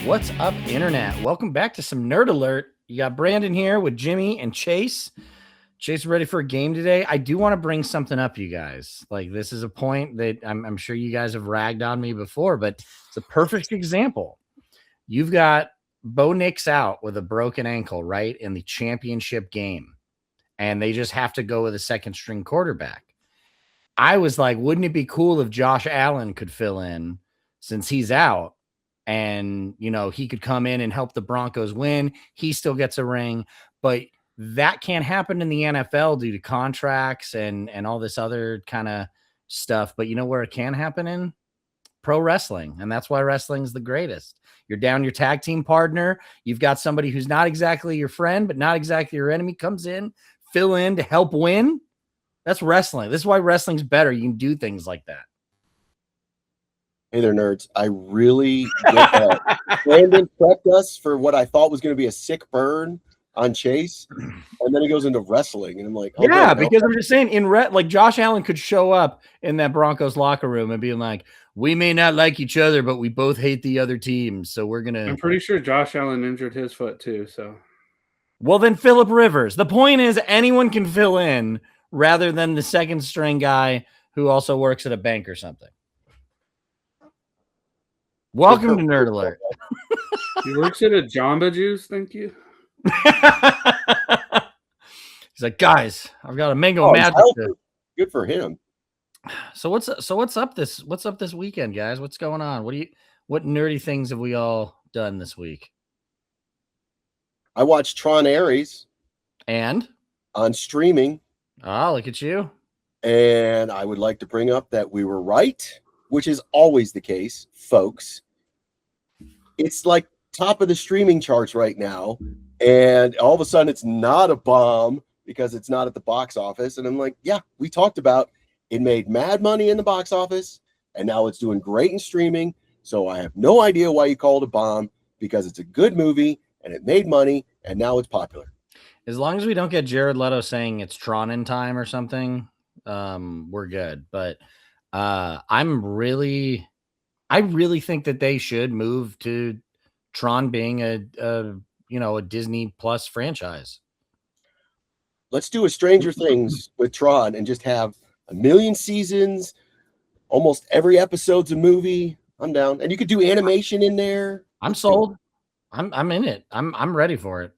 What's up, Internet? Welcome back to some Nerd Alert. You got Brandon here with Jimmy and Chase. Chase, ready for a game today? I do want to bring something up, you guys. Like, this is a point that I'm sure you guys have ragged on me before, but it's a perfect example. You've got Bo Nix out with a broken ankle, right, in the championship game, and they just have to go with a second-string quarterback. I was like, wouldn't it be cool if Josh Allen could fill in since he's out? And, you know, he could come in and help the Broncos win. He still gets a ring, but that can't happen in the NFL due to contracts and all this other kind of stuff. But you know where it can happen in? Pro wrestling. And that's why wrestling is the greatest. You're down your tag team partner. You've got somebody who's not exactly your friend, but not exactly your enemy, comes in, fill in to help win. That's wrestling. This is why wrestling's better. You can do things like that. Hey there, nerds. I really get that. Brandon prepped us for what I thought was going to be a sick burn on Chase, and then he goes into wrestling, and I'm like, oh, yeah, no. Because I'm just saying, like Josh Allen could show up in that Broncos locker room and be like, we may not like each other, but we both hate the other team, so we're going to... I'm pretty sure Josh Allen injured his foot too, so... Well, then Phillip Rivers. The point is anyone can fill in rather than the second string guy who also works at a bank or something. Welcome to Nerd Alert. He works at a Jamba Juice, thank you. He's like, guys, I've got a mango magic. Good for him. So what's up this weekend, guys? What's going on? What nerdy things have we all done this week? I watched Tron Ares and on streaming. Oh, look at you. And I would like to bring up that we were right, which is always the case, folks. It's like top of the streaming charts right now, and all of a sudden it's not a bomb because it's not at the box office. And I'm like, yeah, we talked about it made mad money in the box office, and now it's doing great in streaming. So I have no idea why you call it a bomb, because it's a good movie and it made money and now it's popular. As long as we don't get Jared Leto saying it's Tron in time or something, we're good. But I really think that they should move to Tron being a Disney Plus franchise. Let's do a Stranger Things with Tron and just have 1 million seasons. Almost every episode's a movie. I'm down. And you could do animation in there. I'm sold. I'm in it. I'm ready for it.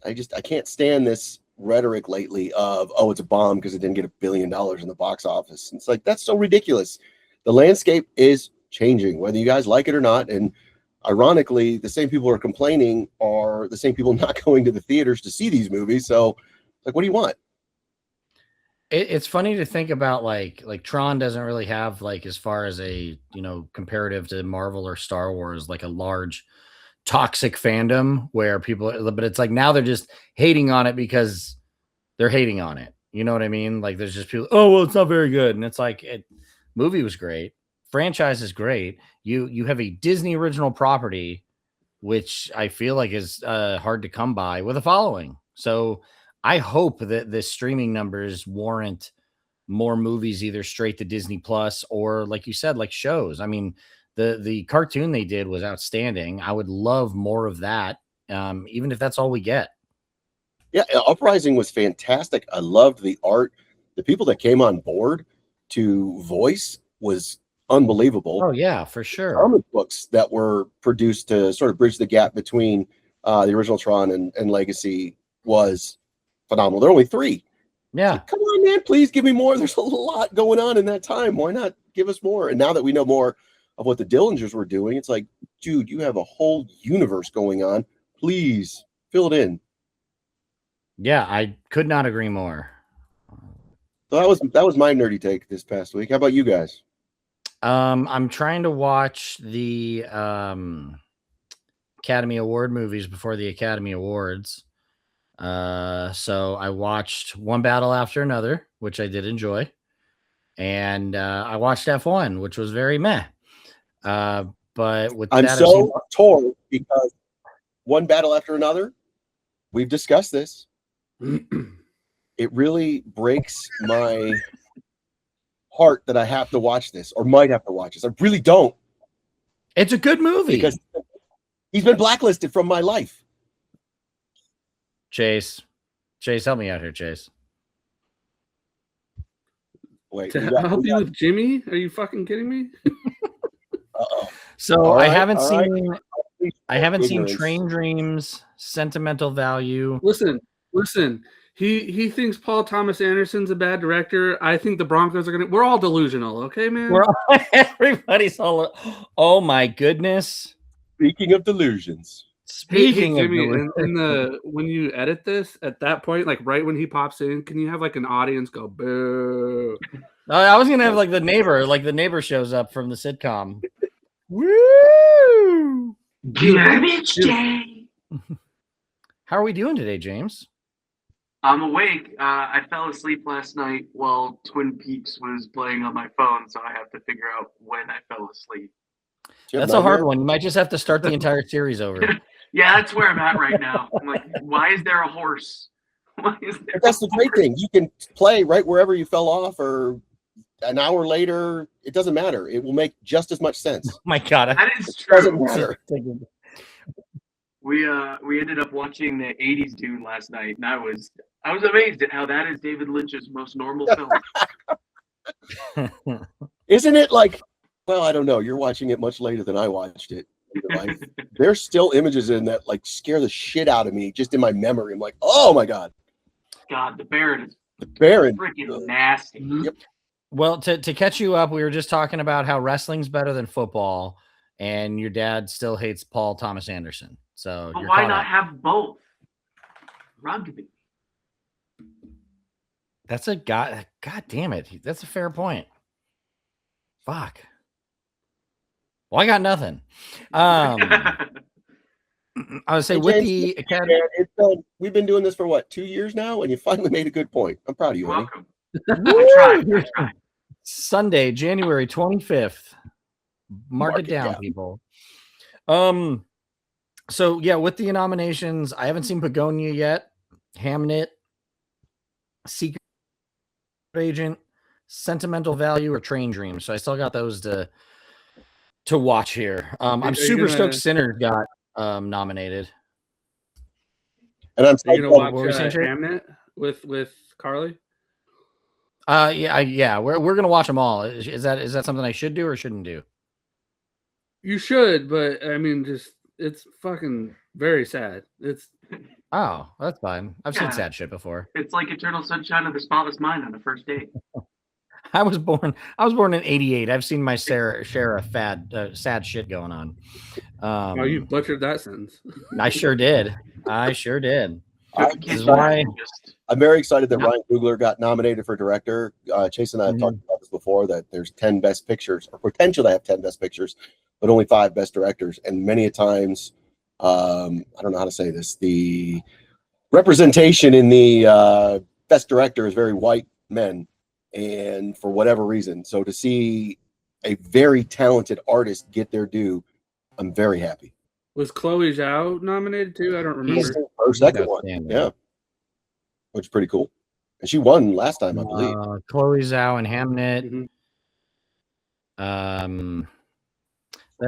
I can't stand this rhetoric lately of, oh, it's a bomb because it didn't get $1 billion in the box office. It's like, that's so ridiculous. The landscape is changing, whether you guys like it or not. And ironically, the same people who are complaining are the same people not going to the theaters to see these movies. So, like, what do you want? It's funny to think about, like Tron doesn't really have, like, as far as a, comparative to Marvel or Star Wars, like a large toxic fandom where people, but it's like now they're just hating on it because they're hating on it. You know what I mean? Like, there's just people, oh, well, it's not very good. And it's like, movie was great. Franchise is great. You have a Disney original property, which I feel like is hard to come by, with a following. So I hope that the streaming numbers warrant more movies, either straight to Disney Plus or, like you said, like shows. I mean, the cartoon they did was outstanding. I would love more of that, even if that's all we get. Yeah, Uprising was fantastic. I loved the art. The people that came on board to voice was unbelievable. Oh, yeah, for sure. Comic books that were produced to sort of bridge the gap between the original Tron and Legacy was phenomenal. There are only 3. Yeah. So, come on, man, please give me more. There's a lot going on in that time. Why not give us more? And now that we know more of what the Dillingers were doing, it's like, dude, you have a whole universe going on. Please fill it in. Yeah, I could not agree more. So that was my nerdy take this past week. How about you guys? I'm trying to watch the Academy Award movies before the Academy Awards. So I watched One Battle After Another, which I did enjoy. And I watched F1, which was very meh. But with I'm that, so torn because One Battle After Another, we've discussed this. It really breaks my heart that I have to watch this or might have to watch this. I really don't. It's a good movie. Because He's been blacklisted from my life. Chase, help me out here, Chase. Wait, To help you with Jimmy? Are you fucking kidding me? Uh-oh. So All I right, haven't all seen right. I haven't seen Ignorance. Train Dreams, Sentimental Value. Listen. He thinks Paul Thomas Anderson's a bad director. I think the Broncos are gonna. We're all delusional, okay, man. Everybody's all. Oh my goodness! Speaking of delusions, Speaking hey, of Jimmy, delusions. when you edit this at that point, like right when he pops in, can you have like an audience go boo? I was gonna have like the neighbor shows up from the sitcom. Woo! Garbage day. How are we doing today, James? I'm awake. I fell asleep last night while Twin Peaks was playing on my phone, so I have to figure out when I fell asleep. That's a hard one. You might just have to start the entire series over. Yeah, that's where I'm at right now. I'm like, why is there a horse? Why is there? But that's the great thing. You can play right wherever you fell off, or an hour later. It doesn't matter. It will make just as much sense. Oh my God, That is It doesn't true. matter. We ended up watching the '80s Dune last night, and I was amazed at how that is David Lynch's most normal film. Isn't it like? Well, I don't know. You're watching it much later than I watched it. Like, there's still images in that like scare the shit out of me just in my memory. I'm like, oh my God. God, the Baron is The Baron. freaking nasty. Yep. Well, to catch you up, we were just talking about how wrestling's better than football, and your dad still hates Paul Thomas Anderson. So But you're why caught not up. have both? Rugby. That's a God damn it. That's a fair point. Fuck. Well, I got nothing. I would say Hey, with James, the Academy. Yeah, it's done. We've been doing this for what, 2 years now, and you finally made a good point. I'm proud of you, You're Eddie. welcome. I tried. Sunday, January 25th. Mark it down, people. So yeah, with the nominations, I haven't seen Begonia yet. Hamnet, Secret Agent, Sentimental Value, or Train Dreams. So I still got those to watch here. I'm super stoked Sinner got nominated. And I'm Are you gonna watch saying, Hamnet with Carly? Yeah. We're gonna watch them all. Is that something I should do or shouldn't do? You should, but I mean, just it's fucking very sad. It's That's fine. I've seen sad shit before. It's like Eternal Sunshine of the Spotless Mind on the first date. I was born in '88. I've seen my share of sad shit going on. You butchered that sentence. I sure did. This is I'm why very excited that Ryan Coogler got nominated for director. Chase and I have talked about this before, that there's 10 best pictures, or potential to have 10 best pictures, but only 5 best directors. And many a times, I don't know how to say this, the representation in the best director is very white men, and for whatever reason. So to see a very talented artist get their due, I'm very happy. Was Chloe Zhao nominated too? I don't remember. Her second one, yeah, which is pretty cool. And she won last time, I believe. Chloe Zhao and Hamnet. Mm-hmm.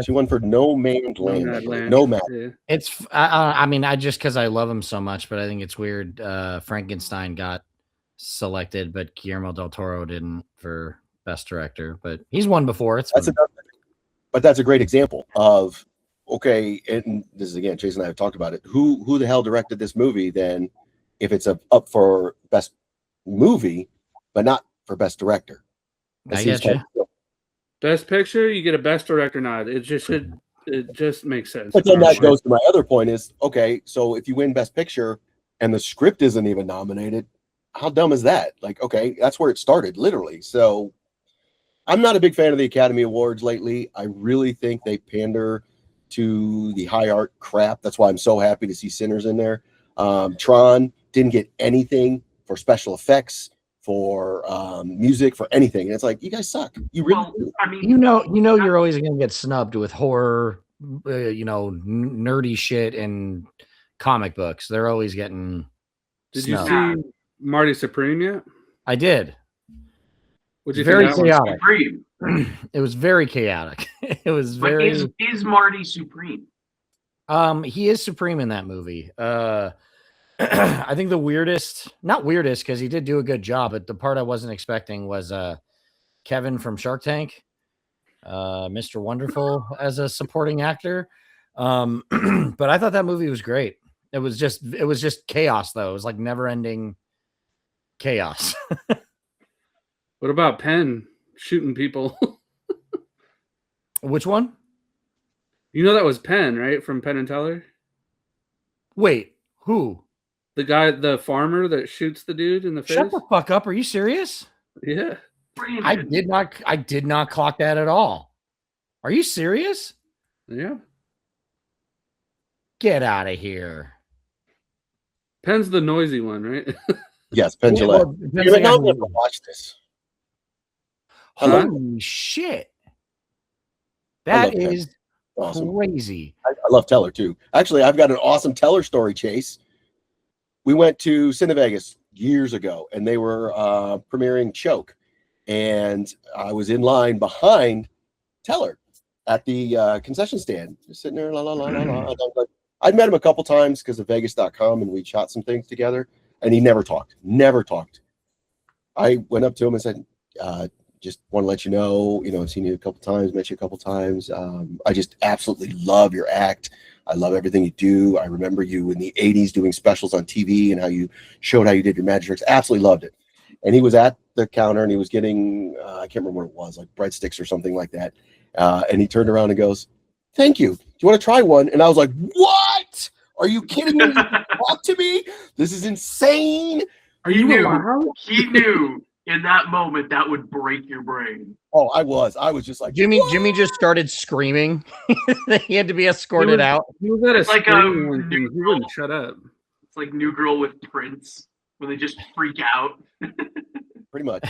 She won for No Man's Land. Yeah. It's I mean, I just because I love him so much, but I think it's weird. Frankenstein got selected, but Guillermo del Toro didn't for best director. But he's won before. But that's a great example of, okay, and this is again, Chase and I have talked about it. Who the hell directed this movie then, if it's up for best movie, but not for best director? I get you. Best picture, you get a best director nod. It just makes sense. But then that goes to my other point is, okay, so if you win best picture and the script isn't even nominated, how dumb is that? Like, okay, that's where it started, literally. So I'm not a big fan of the Academy Awards lately. I really think they pander to the high art crap. That's why I'm so happy to see Sinners in there. Tron didn't get anything for special effects, for music, for anything. And it's like, you guys suck. You really do. I mean, you're always going to get snubbed with horror, nerdy shit and comic books. They're always getting snubbed. You see Marty Supreme yet? I did. Would you very think that chaotic? It was very chaotic. It was very. Is Marty Supreme? He is supreme in that movie. I think the weirdest, not weirdest, because he did do a good job, but the part I wasn't expecting was Kevin from Shark Tank, Mr. Wonderful as a supporting actor. But I thought that movie was great. It was just chaos, though. It was like never ending chaos. What about Penn shooting people? Which one? You know that was Penn, right? From Penn and Teller? Wait, who? The guy, the farmer that shoots the dude in the face? Shut the fuck up. Are you serious? Yeah. I did not clock that at all. Are you serious? Yeah. Get out of here. Penn's the noisy one, right? Yes, Penn Jillette. You're like, I'll never watch this. Holy shit. That is awesome. Crazy. I love Teller too. Actually, I've got an awesome Teller story, Chase. We went to Cinevegas years ago and they were premiering Choke. And I was in line behind Teller at the concession stand, just sitting there. I'd met him a couple times because of Vegas.com and we shot some things together. And he never talked. I went up to him and said, just want to let you know, I've seen you a couple times, met you a couple times. I just absolutely love your act. I love everything you do. I remember you in the 80s doing specials on TV and how you showed how you did your magic tricks. Absolutely loved it. And he was at the counter and he was getting, I can't remember what it was, like breadsticks or something like that. And he turned around and goes, "Thank you. Do you want to try one?" And I was like, "What? Are you kidding me? Talk to me? This is insane." He knew in that moment that would break your brain. Oh, I was just like, Jimmy just started screaming. He had to be escorted out. He was at a like screen. He wouldn't shut up. It's like New Girl with Prince when they just freak out. Pretty much.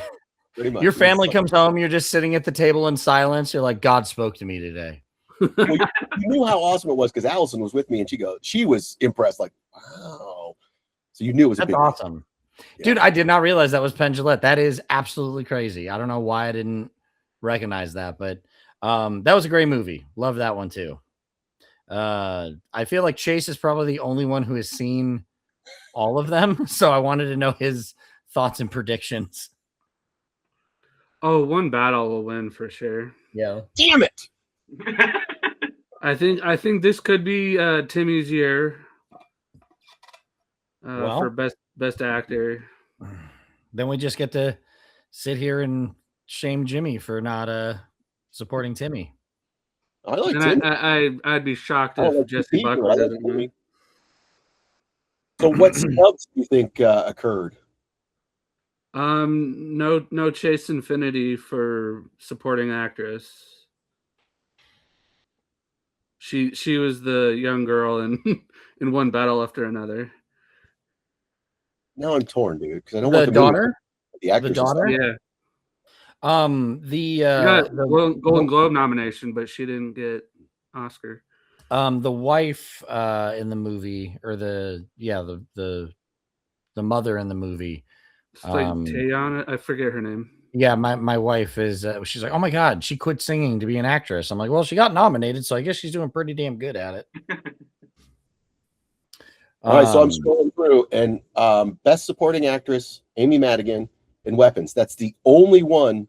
Your family comes home, you're just sitting at the table in silence. You're like, God spoke to me today. Well, you knew how awesome it was because Allison was with me and she was impressed, like, wow. So you knew it was That's awesome. Yeah. Dude, I did not realize that was Penn Jillette. That is absolutely crazy. I don't know why I didn't recognize that, but that was a great movie. Love that one too. I feel like Chase is probably the only one who has seen all of them, so I wanted to know his thoughts and predictions. Oh, one battle will win for sure. Yeah. Damn it. I think this could be Timmy's year for best actor. Then we just get to sit here and shame Jimmy for not supporting Timmy. I like Timmy. I'd be shocked if Jesse Buckley doesn't win. So what snubs do you think occurred? No Chase Infinity for supporting actress. She was the young girl in one battle after another. Now I'm torn, dude, because I don't want the daughter. The actress, the daughter, yeah. The Golden Globe nomination, but she didn't get Oscar. The wife in the movie, or the mother in the movie. It's like Tayana, I forget her name. Yeah, my wife is. She's like, "Oh my god, she quit singing to be an actress." I'm like, "Well, she got nominated, so I guess she's doing pretty damn good at it." All right, so I'm scrolling through, and best supporting actress, Amy Madigan in Weapons. That's the only one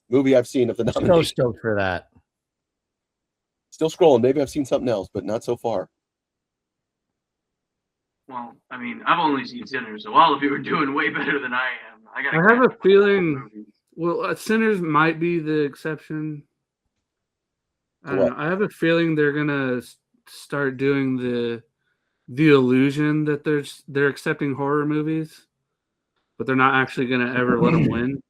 movie I've seen of the nomination. So stoked for that. Still scrolling. Maybe I've seen something else, but not so far. Well, I mean, I've only seen Sinners, so all of you are doing way better than I am. I have a feeling. Well, Sinners might be the exception. I don't know. I have a feeling they're gonna start doing the illusion that they're accepting horror movies, but they're not actually gonna ever let them win.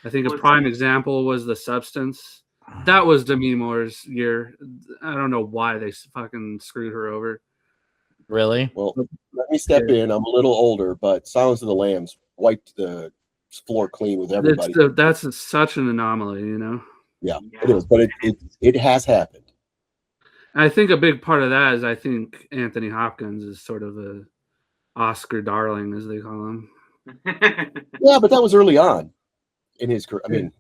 I think a prime example was The Substance. That was Demi Moore's year. I don't know why they fucking screwed her over. Really? Well, let me step in. I'm a little older, but Silence of the Lambs wiped the floor clean with everybody. That's such an anomaly, you know? Yeah, it is, but it has happened. I think a big part of that is I think Anthony Hopkins is sort of a Oscar darling, as they call him. Yeah, but that was early on in his career. I mean,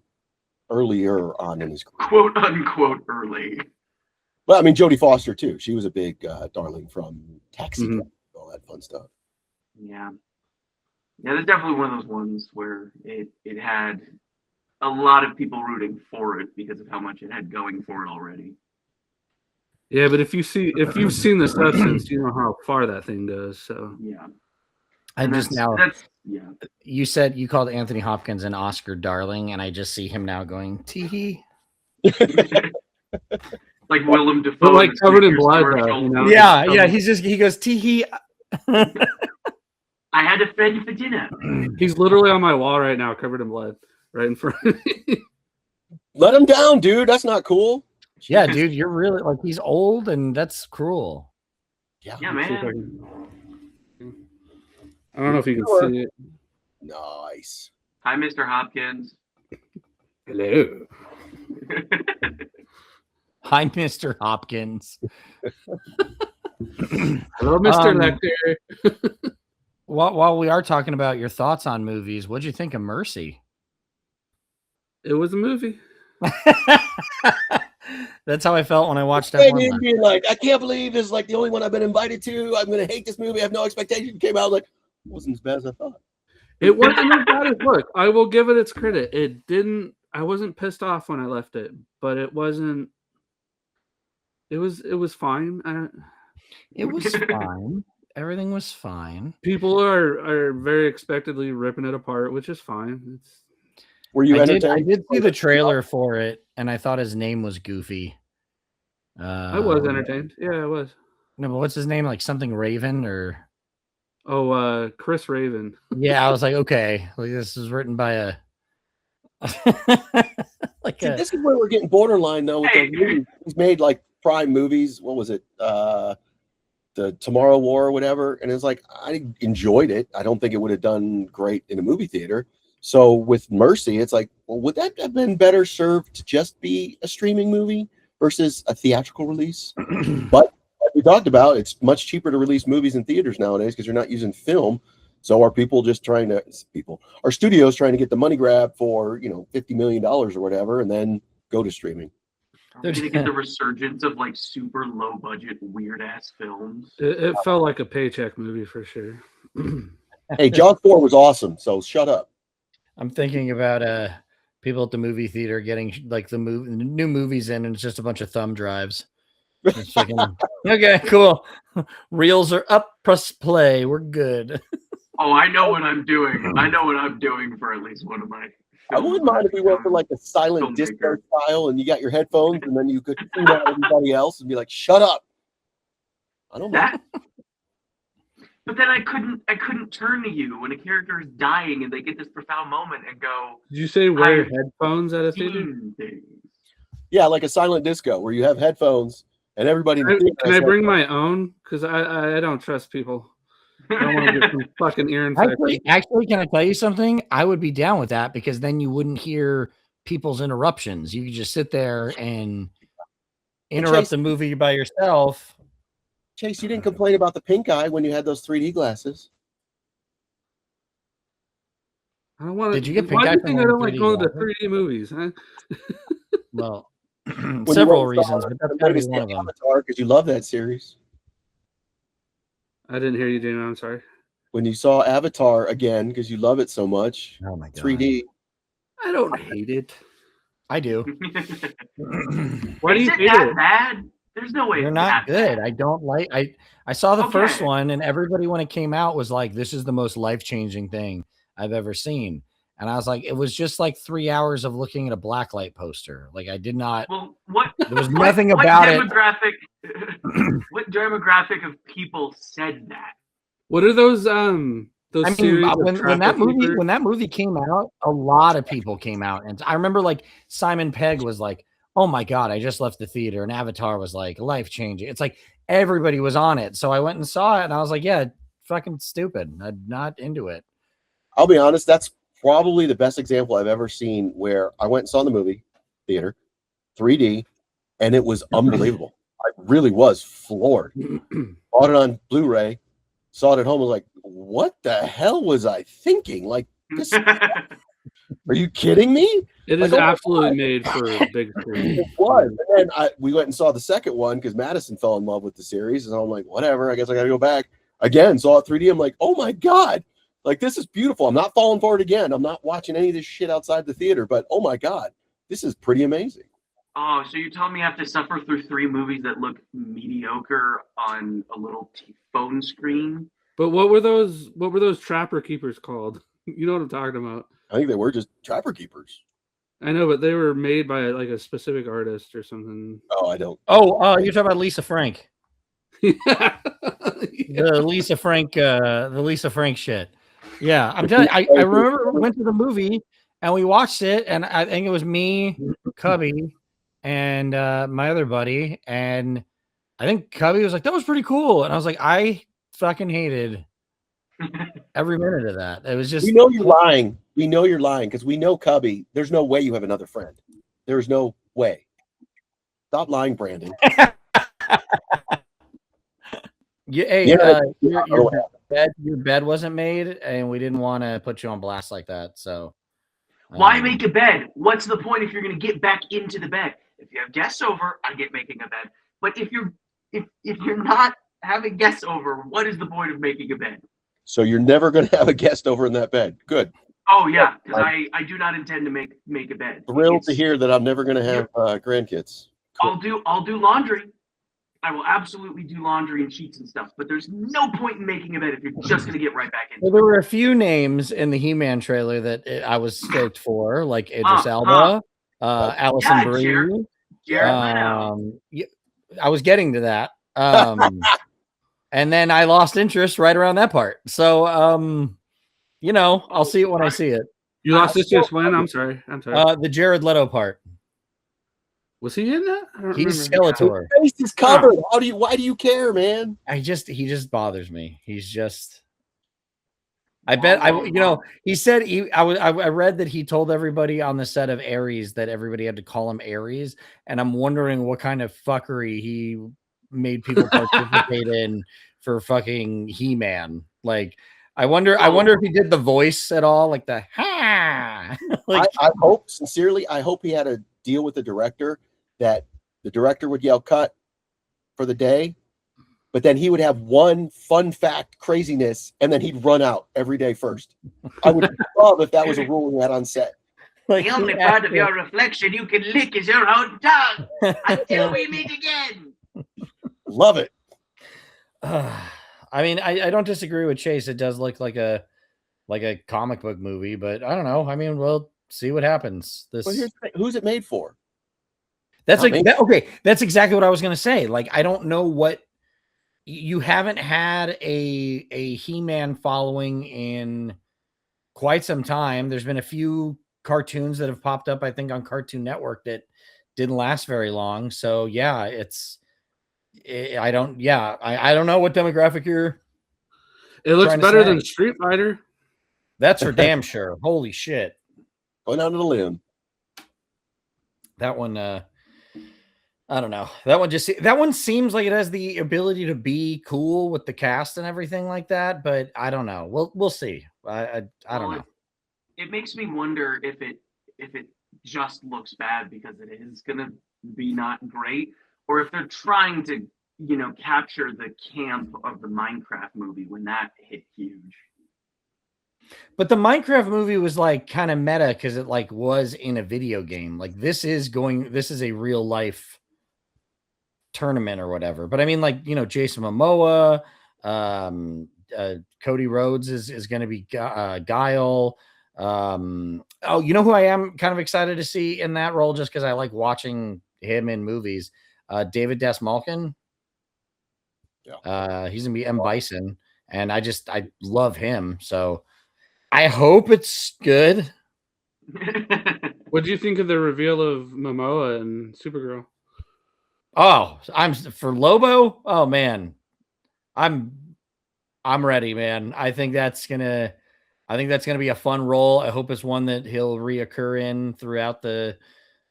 earlier on in his career. Quote unquote early. Well, I mean, Jodie Foster too. She was a big darling from Taxi, all that fun stuff. Yeah, there's definitely one of those ones where it had a lot of people rooting for it because of how much it had going for it already. Yeah, but if you've seen the substance, you know how far that thing goes. So yeah, You said you called Anthony Hopkins an Oscar darling, and I just see him now going tee. Like Willem Dafoe, but like covered in blood, though, you know? Yeah. He goes tee. I had a friend for dinner. He's literally on my wall right now, covered in blood, right in front of me. Let him down, dude. That's not cool. Yeah, dude, you're really like he's old, and that's cruel. Yeah, man. I don't know if you can see it. Nice. Hi, Mr. Hopkins. Hello. Hi, Mr. Hopkins. Hello, Mr. Lecter. While we are talking about your thoughts on movies, what'd you think of Mercy? It was a movie. That's how I felt when I watched that one. Being like, I can't believe this is like the only one I've been invited to. I'm gonna hate this movie. I have no expectation. Came out like, it wasn't as bad as I thought. It wasn't as bad as look. I will give it its credit. It didn't. I wasn't pissed off when I left it, but it wasn't. It was fine. It was fine. Everything was fine. People are very expectedly ripping it apart, which is fine. Were you entertained? I did see the trailer for it, and I thought his name was goofy. I was entertained. Yeah, I was. No, but what's his name? Like something Raven or? Oh, Chris Raven. Yeah, I was like, okay, like this is written by a. This is where we're getting borderline though. With the movies. He's made like Prime movies. What was it? The Tomorrow War or whatever. And it's like I enjoyed it. I don't think it would have done great in a movie theater. So with Mercy, it's like, well, would that have been better served to just be a streaming movie versus a theatrical release? But like we talked about, it's much cheaper to release movies in theaters nowadays because you're not using film. So are people just are studios trying to get the money grab for, $50 million or whatever, and then go to streaming? Are we gonna get the resurgence of like super low budget weird ass films? It felt like a paycheck movie for sure. Hey, Jaws 4 was awesome, so shut up. I'm thinking about people at the movie theater getting like the new movies in, and it's just a bunch of thumb drives. Okay, cool. Reels are up. Press play. We're good. Oh, I know what I'm doing. I know what I'm doing for at least one of my. I wouldn't mind if we went for like a silent disco style, and you got your headphones, and then you could tune out everybody else and be like, "Shut up." I don't mind. But then I couldn't turn to you when a character is dying and they get this profound moment and go. Did you say wear headphones at a theater? Yeah, like a silent disco where you have headphones and everybody. Can I bring my own? Because I don't trust people. I don't want to get some fucking ear infection. Actually, can I tell you something? I would be down with that because then you wouldn't hear people's interruptions. You could just sit there and interrupt the movie by yourself. Chase, you didn't complain about the pink eye when you had those 3D glasses. I don't want to. Did you get pink eye? Why do you think I don't like going to 3D movies? Huh? Well, several reasons, but that's gotta be one of them. Because you love that series. I didn't hear you, Dana. I'm sorry. When you saw Avatar again, because you love it so much. Oh my god. 3D. I don't hate it. I do. Why do you hate that it? Bad? There's no way. You're not good. I don't like. I saw the first one, and everybody when it came out was like, "This is the most life-changing thing I've ever seen." And I was like, it was just like 3 hours of looking at a blacklight poster. Like I did not. Well, what? There was nothing about it. What demographic of people said that? What are those? I mean, when that movie came out, a lot of people came out, and I remember like Simon Pegg was like, "Oh my god, I just left the theater," and Avatar was like life changing. It's like everybody was on it, so I went and saw it, and I was like, "Yeah, fucking stupid. I'm not into it." I'll be honest, that's probably the best example I've ever seen where I went and saw the movie theater, 3D, and it was unbelievable. I really was floored. Bought it on Blu-ray, saw it at home, was like, what the hell was I thinking? Like this. Are you kidding me? It Like, is oh my absolutely God. made for big screen. It was. And then we went and saw the second one because Madison fell in love with the series. And I'm like, whatever, I guess I got to go back. Again, saw it 3D. I'm like, oh my God, like this is beautiful. I'm not falling for it again. I'm not watching any of this shit outside the theater, but oh my God, this is pretty amazing. Oh, so you're telling me I have to suffer through 3 movies that look mediocre on a little phone screen? But what were those Trapper Keepers called? You know what I'm talking about. I think they were just Trapper Keepers. I know, but they were made by like a specific artist or something. Oh, I don't. Oh, you're talking about Lisa Frank. Yeah. The Lisa Frank shit. Yeah, I'm telling you, I remember we went to the movie and we watched it, and I think it was me, Cubby, and my other buddy, and I think Cubby was like, "That was pretty cool," and I was like, "I fucking hated every minute of that." It was just. We know you're lying. We know you're lying because we know Cubby. There's no way you have another friend. There's no way. Stop lying, Brandon. Your bed wasn't made, and we didn't want to put you on blast like that. So, why make a bed? What's the point if you're going to get back into the bed? If you have guests over, I get making a bed. But if you're not having guests over, what is the point of making a bed? So you're never going to have a guest over in that bed. Good. Oh yeah, because I do not intend to make a bed. Thrilled to hear that I'm never going to have grandkids. Cool. I'll do laundry. I will absolutely do laundry and sheets and stuff, but there's no point in making a bed if you're just going to get right back into it. There were a few names in the He-Man trailer that I was stoked for, like Idris Elba, Allison Brie. Jared I was getting to that. And then I lost interest right around that part. So, I'll see it when I see it. You lost interest when? I'm sorry. The Jared Leto part. Was he in that? He's Skeletor. His face is covered. Why do you care, man? He just bothers me. He's just. I bet he said I read that he told everybody on the set of Ares that everybody had to call him Ares, and I'm wondering what kind of fuckery he made people participate in for fucking He-Man. Like, I wonder if he did the voice at all, like the ha. Like, I hope sincerely. I hope he had a deal with the director that the director would yell cut for the day, but then he would have one fun fact craziness, and then he'd run out every day first. I would love if that was a rule we had on set. Like, the only part of your reflection you can lick is your own tongue until we meet again. Love it. I mean, I don't disagree with Chase. It does look like a comic book movie, but I don't know. I mean, we'll see what happens. Who's it made for? That's okay. That's exactly what I was going to say. Like, I don't know what you haven't had a He-Man following in quite some time. There's been a few cartoons that have popped up, I think, on Cartoon Network that didn't last very long. So yeah, I don't know what demographic you're. It looks better than Street Fighter. That's for damn sure. Holy shit. Going out on a limb. That one, I don't know. That one seems like it has the ability to be cool with the cast and everything like that, but I don't know. We'll see. I don't know. It makes me wonder if it just looks bad because it is gonna be not great, or if they're trying to, capture the camp of the Minecraft movie when that hit huge. But the Minecraft movie was like kind of meta because it like was in a video game. Like this is a real life tournament or whatever. But I mean, like, Jason Momoa, Cody Rhodes is going to be Guile. You know who I am kind of excited to see in that role just because I like watching him in movies. David Desmalkin. Yeah. He's gonna be M. Bison, and I love him. So I hope it's good. What do you think of the reveal of Momoa and Supergirl? Oh, I'm for Lobo. Oh man, I'm ready, man. I think that's gonna be a fun role. I hope it's one that he'll reoccur in throughout the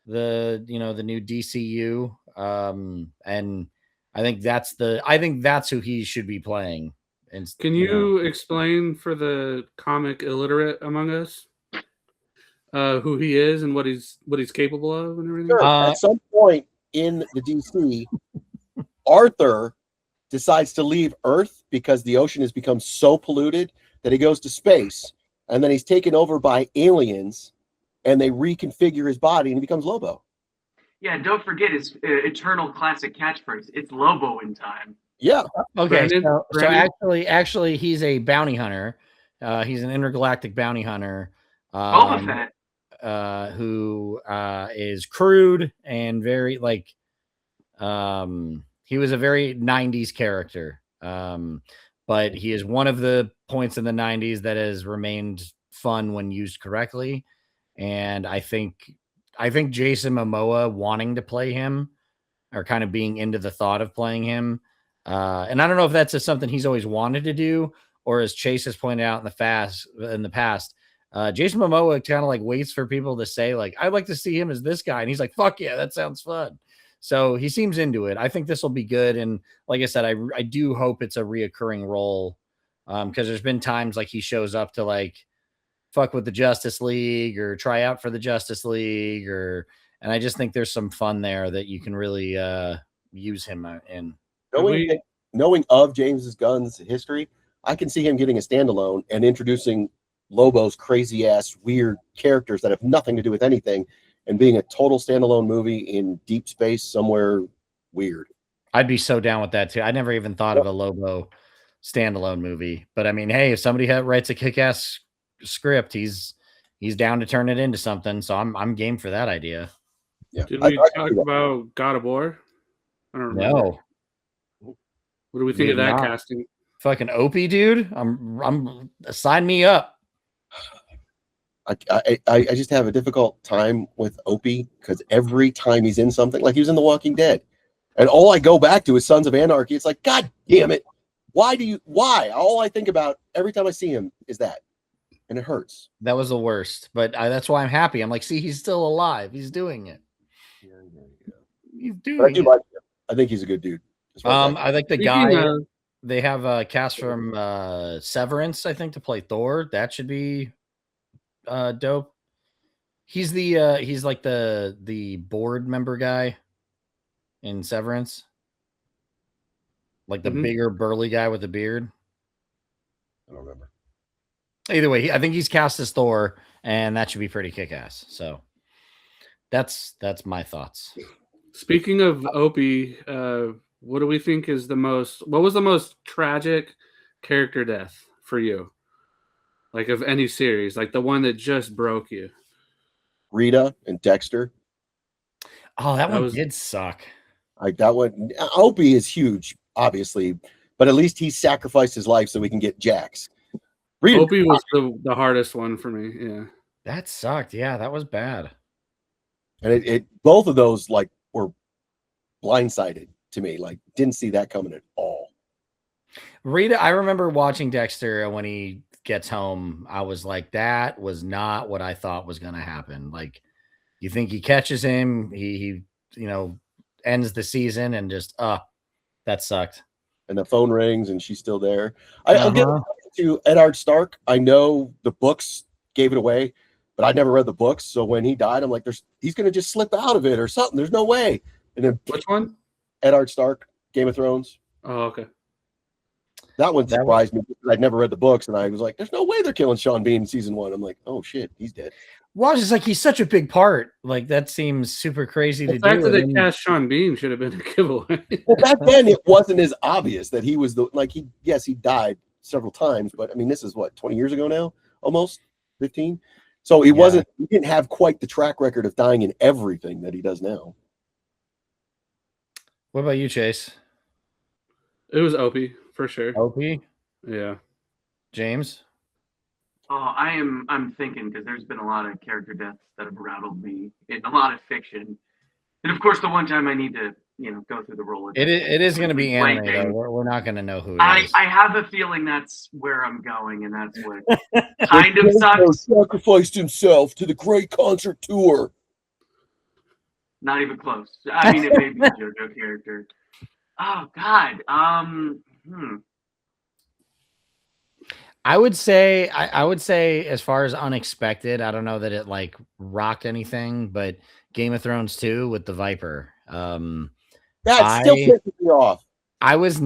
new DCU. And I think that's who he should be playing. And can you explain for the comic illiterate among us who he is and what he's capable of and everything? Sure. At some point in the DC, Arthur decides to leave Earth because the ocean has become so polluted that he goes to space, and then he's taken over by aliens, and they reconfigure his body, and he becomes Lobo. Yeah, don't forget his eternal classic catchphrase. It's Lobo in time. Yeah. Okay. Brandon? So actually, he's a bounty hunter. He's an intergalactic bounty hunter. Boba Fett. Who is crude and very like he was a very 90s character, but he is one of the points in the 90s that has remained fun when used correctly. And I think Jason Momoa wanting to play him or kind of being into the thought of playing him, and I don't know if that's just something he's always wanted to do, or as Chase has pointed out in the past, Jason Momoa kind of like waits for people to say like, I'd like to see him as this guy. And he's like, fuck yeah, that sounds fun. So he seems into it. I think this will be good. And like I said, I do hope it's a reoccurring role. Cause there's been times like he shows up to like fuck with the Justice League or try out for the Justice League and I just think there's some fun there that you can really, use him in. Knowing of James Gunn's history, I can see him getting a standalone and introducing Lobo's crazy ass weird characters that have nothing to do with anything and being a total standalone movie in deep space somewhere weird. I'd be so down with that too. I never even thought of a Lobo standalone movie, but I mean, hey, if somebody writes a kick-ass script, he's down to turn it into something. So I'm game for that idea. Yeah. Did we talk about God of War? I don't remember. No. What do we think of that casting? Fucking Opie, dude. I'm sign me up. I just have a difficult time with Opie because every time he's in something, like he was in The Walking Dead, and all I go back to is Sons of Anarchy. It's like, God damn it. Why? All I think about every time I see him is that. And it hurts. That was the worst, but that's why I'm happy. I'm like, see, he's still alive. He's doing it. He's doing it. Like him. I think he's a good dude. I like the guy. They have a cast from Severance, I think, to play Thor. That should be dope. He's like the board member guy in Severance, like the bigger burly guy with the beard. I don't remember. Either way, I think he's cast as Thor, and that should be pretty kick-ass. So that's my thoughts. Speaking of Opie, what do we think is what was the most tragic character death for you? Like of any series, like the one that just broke you? Rita and Dexter. Oh, that one did suck. That one. Opie is huge, obviously, but at least he sacrificed his life so we can get Jax. Rita, Opie was the hardest one for me. Yeah, that sucked. Yeah, that was bad. And it both of those like were blindsided to me. Like didn't see that coming at all. Rita, I remember watching Dexter when he gets home. I was like, that was not what I thought was going to happen. Like, you think he catches him, he ends the season, and just that sucked. And the phone rings, and she's still there. I'll get to Eddard Stark. I know the books gave it away, but I never read the books. So when he died, I'm like, he's going to just slip out of it or something. There's no way. And then which one? Eddard Stark, Game of Thrones. Oh, okay. That one surprised me because I'd never read the books, and I was like, "There's no way they're killing Sean Bean in season 1." I'm like, "Oh shit, he's dead." Well, it's like he's such a big part. Like that seems super crazy to do. The fact that they cast Sean Bean should have been a giveaway. Well, back then it wasn't as obvious that he was he died several times, but I mean, this is what 20 years ago now, almost 15. So he didn't have quite the track record of dying in everything that he does now. What about you, Chase? It was Opie for sure. Opie, yeah. James. Oh, I'm thinking because there's been a lot of character deaths that have rattled me in a lot of fiction, and of course the one time I need to go through the role. It is going to be anime though. We're not going to know who it is. I have a feeling that's where I'm going, and that's what kind of sucks. Sacrificed himself to the great concert tour. Not even close. I mean, it may be a JoJo character. Oh God. I would say as far as unexpected, I don't know that it like rocked anything, but Game of Thrones 2 with the Viper. That still I pisses me off. I was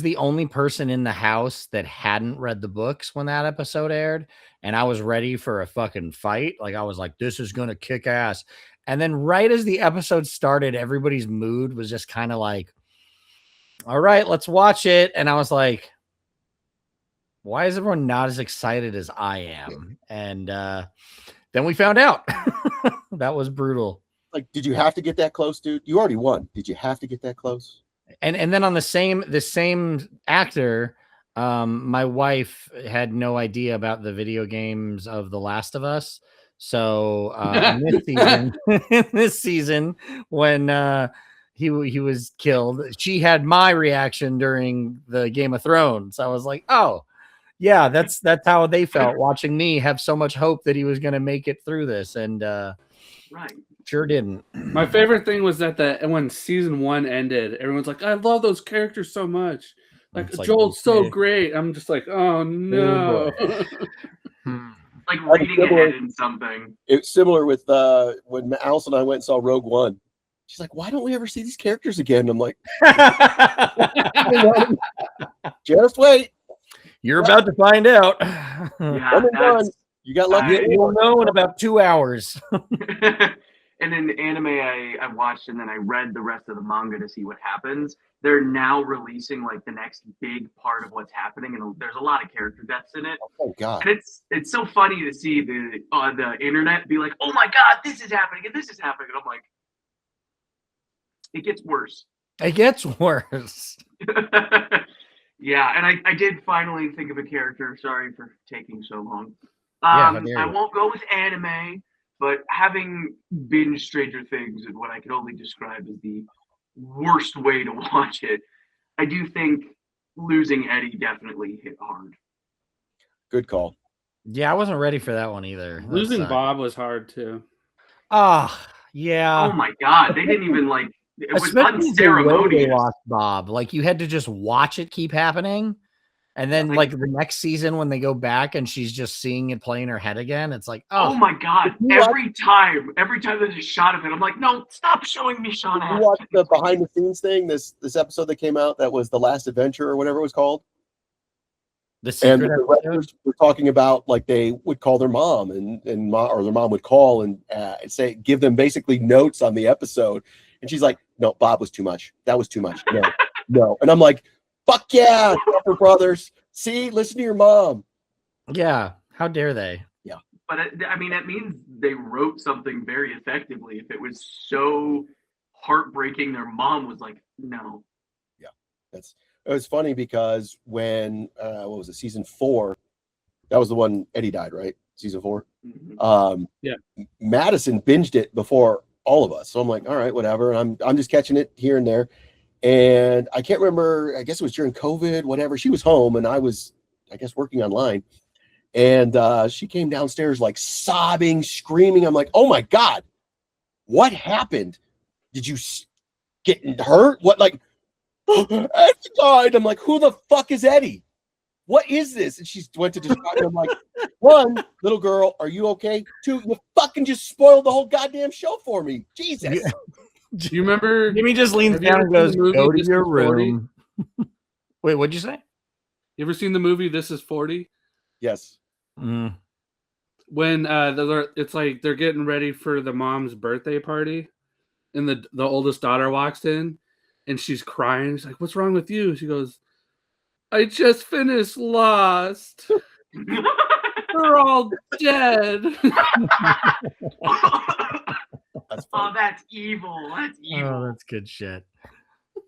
the only person in the house that hadn't read the books when that episode aired, and I was ready for a fucking fight. Like I was like, this is gonna kick ass. And then right as the episode started, everybody's mood was just kind of like, all right, let's watch it. And I was like, why is everyone not as excited as I am? And then we found out. That was brutal. Like, did you have to get that close, dude? You already won. Did you have to get that close? And then on the same actor, my wife had no idea about the video games of The Last of Us. So in this season, when he was killed, she had my reaction during the Game of Thrones. I was like, oh yeah, that's how they felt watching me have so much hope that he was going to make it through this, and Right. sure didn't. My favorite thing was that when season 1 ended, everyone's like, I love those characters so much. Like It's like, Joel's so okay. great. I'm just like, oh no. Like reading ahead in something. It's similar with when Allison and I went and saw Rogue One. She's like, why don't we ever see these characters again? I'm like, just wait. You're about to find out. Yeah, Done. You got lucky. You'll know in about 2 hours. And then anime I watched, and then I read the rest of the manga to see what happens. They're now releasing like the next big part of what's happening, and there's a lot of character deaths in it. Oh God! And it's so funny to see the internet be like, oh my God, this is happening and this is happening, and I'm like, it gets worse. It gets worse. Yeah, and I did finally think of a character. Sorry for taking so long. Yeah, how dare I you. won't go with anime, but having binged Stranger Things and what I could only describe as the worst way to watch it, I do think losing Eddie definitely hit hard. Good call. Yeah, I wasn't ready for that one either. That Losing sucked. Bob was hard too. Yeah. Oh my God, they didn't even like. It was Especially the way they unceremonious. lost Bob. Like you had to just watch it keep happening. And then like the next season when they go back and she's just seeing it play in her head again, it's like, Oh my God! Every time there's a shot of it, I'm like, no, stop showing me Sean You Astin. watched the behind the scenes thing, this episode that came out that was The Last Adventure or whatever it was called. the And secret the episode. writers were talking about like they would call their mom or their mom would call and say, give them basically notes on the episode. And she's like, no, Bob was too much. That was too much. No, no. And I'm like, fuck yeah, Duffer Brothers. See, listen to your mom. Yeah. How dare they? But I mean, that means they wrote something very effectively. If it was so heartbreaking, their mom was like, no. It was funny because when what was it, season 4? That was the one Eddie died, right? Season 4. Mhm. Yeah. Madison binged it before all of us, so I'm like, all right, whatever. I'm just catching it here and there, and I can't remember. I guess it was during COVID, whatever. She was home, and I was, I guess, working online, and she came downstairs like sobbing, screaming. I'm like, oh my God, what happened? Did you get hurt? What, like? Eddie died. I'm like, who the fuck is Eddie? What is this? And she went to describe it. I'm like, 1, little girl, are you okay? 2, you fucking just spoiled the whole goddamn show for me. Jesus. Yeah. Do you remember? Jimmy just leans Have you down ever and seen goes, the movie go to This your Is 40? room. Wait, what'd you say? You ever seen the movie This Is 40? Yes. Mm. When it's like they're getting ready for the mom's birthday party, and the oldest daughter walks in, and she's crying. She's like, "What's wrong with you?" She goes, "I just finished Lost. They're all dead." That's Oh, funny. that's evil. That's evil. Oh, that's good shit.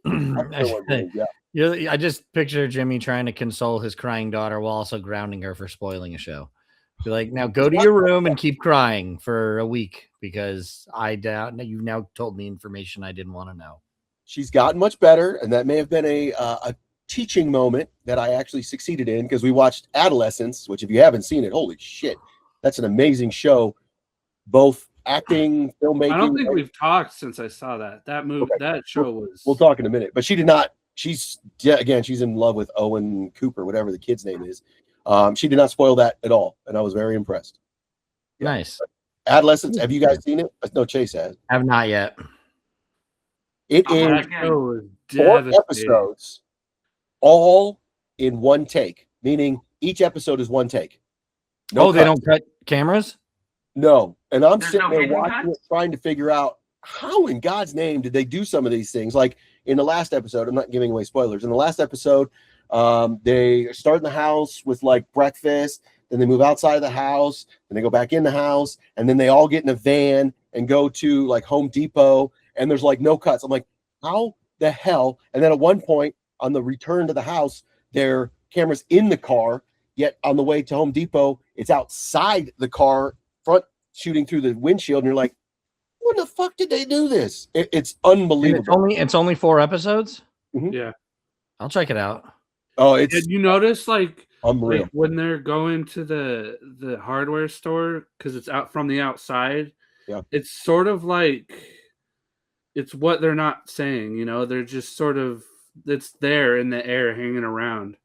That's the one, yeah. I just picture Jimmy trying to console his crying daughter while also grounding her for spoiling a show. Be like, now go to your room and keep crying for a week because I doubt you've now told me information I didn't want to know. She's gotten much better, and that may have been a teaching moment that I actually succeeded in because we watched Adolescence, which if you haven't seen it, holy shit, that's an amazing show. Both acting, filmmaking. I don't think we've talked since I saw that movie. Okay. That show was. We'll talk in a minute, but she did not. She's in love with Owen Cooper, whatever the kid's name is. She did not spoil that at all, and I was very impressed. Yeah. Nice. Adolescence, have you guys seen it? No, Chase has. Have not yet. It Oh, is That show is 4 devastating. episodes, all in one take, meaning each episode is one take. No They cuts. don't cut cameras? No. And I'm There's sitting no there hidden watching cuts? it, trying to figure out how in God's name did they do some of these things. Like in the last episode, I'm not giving away spoilers. In the last episode, they start in the house with like breakfast, then they move outside of the house, then they go back in the house, and then they all get in a van and go to like Home Depot, and there's like no cuts. I'm like, how the hell? And then at one point on the return to the house, their camera's in the car, yet on the way to Home Depot, it's outside the car, front shooting through the windshield, and you're like, when the fuck did they do this? It's And unbelievable. it's only 4 episodes? Yeah. I'll check it out. Oh, it's Did you notice like unreal. when they're going to the hardware store because it's out from the outside? Yeah. It's sort of like it's what they're not saying, you know, they're just sort of it's there in the air hanging around.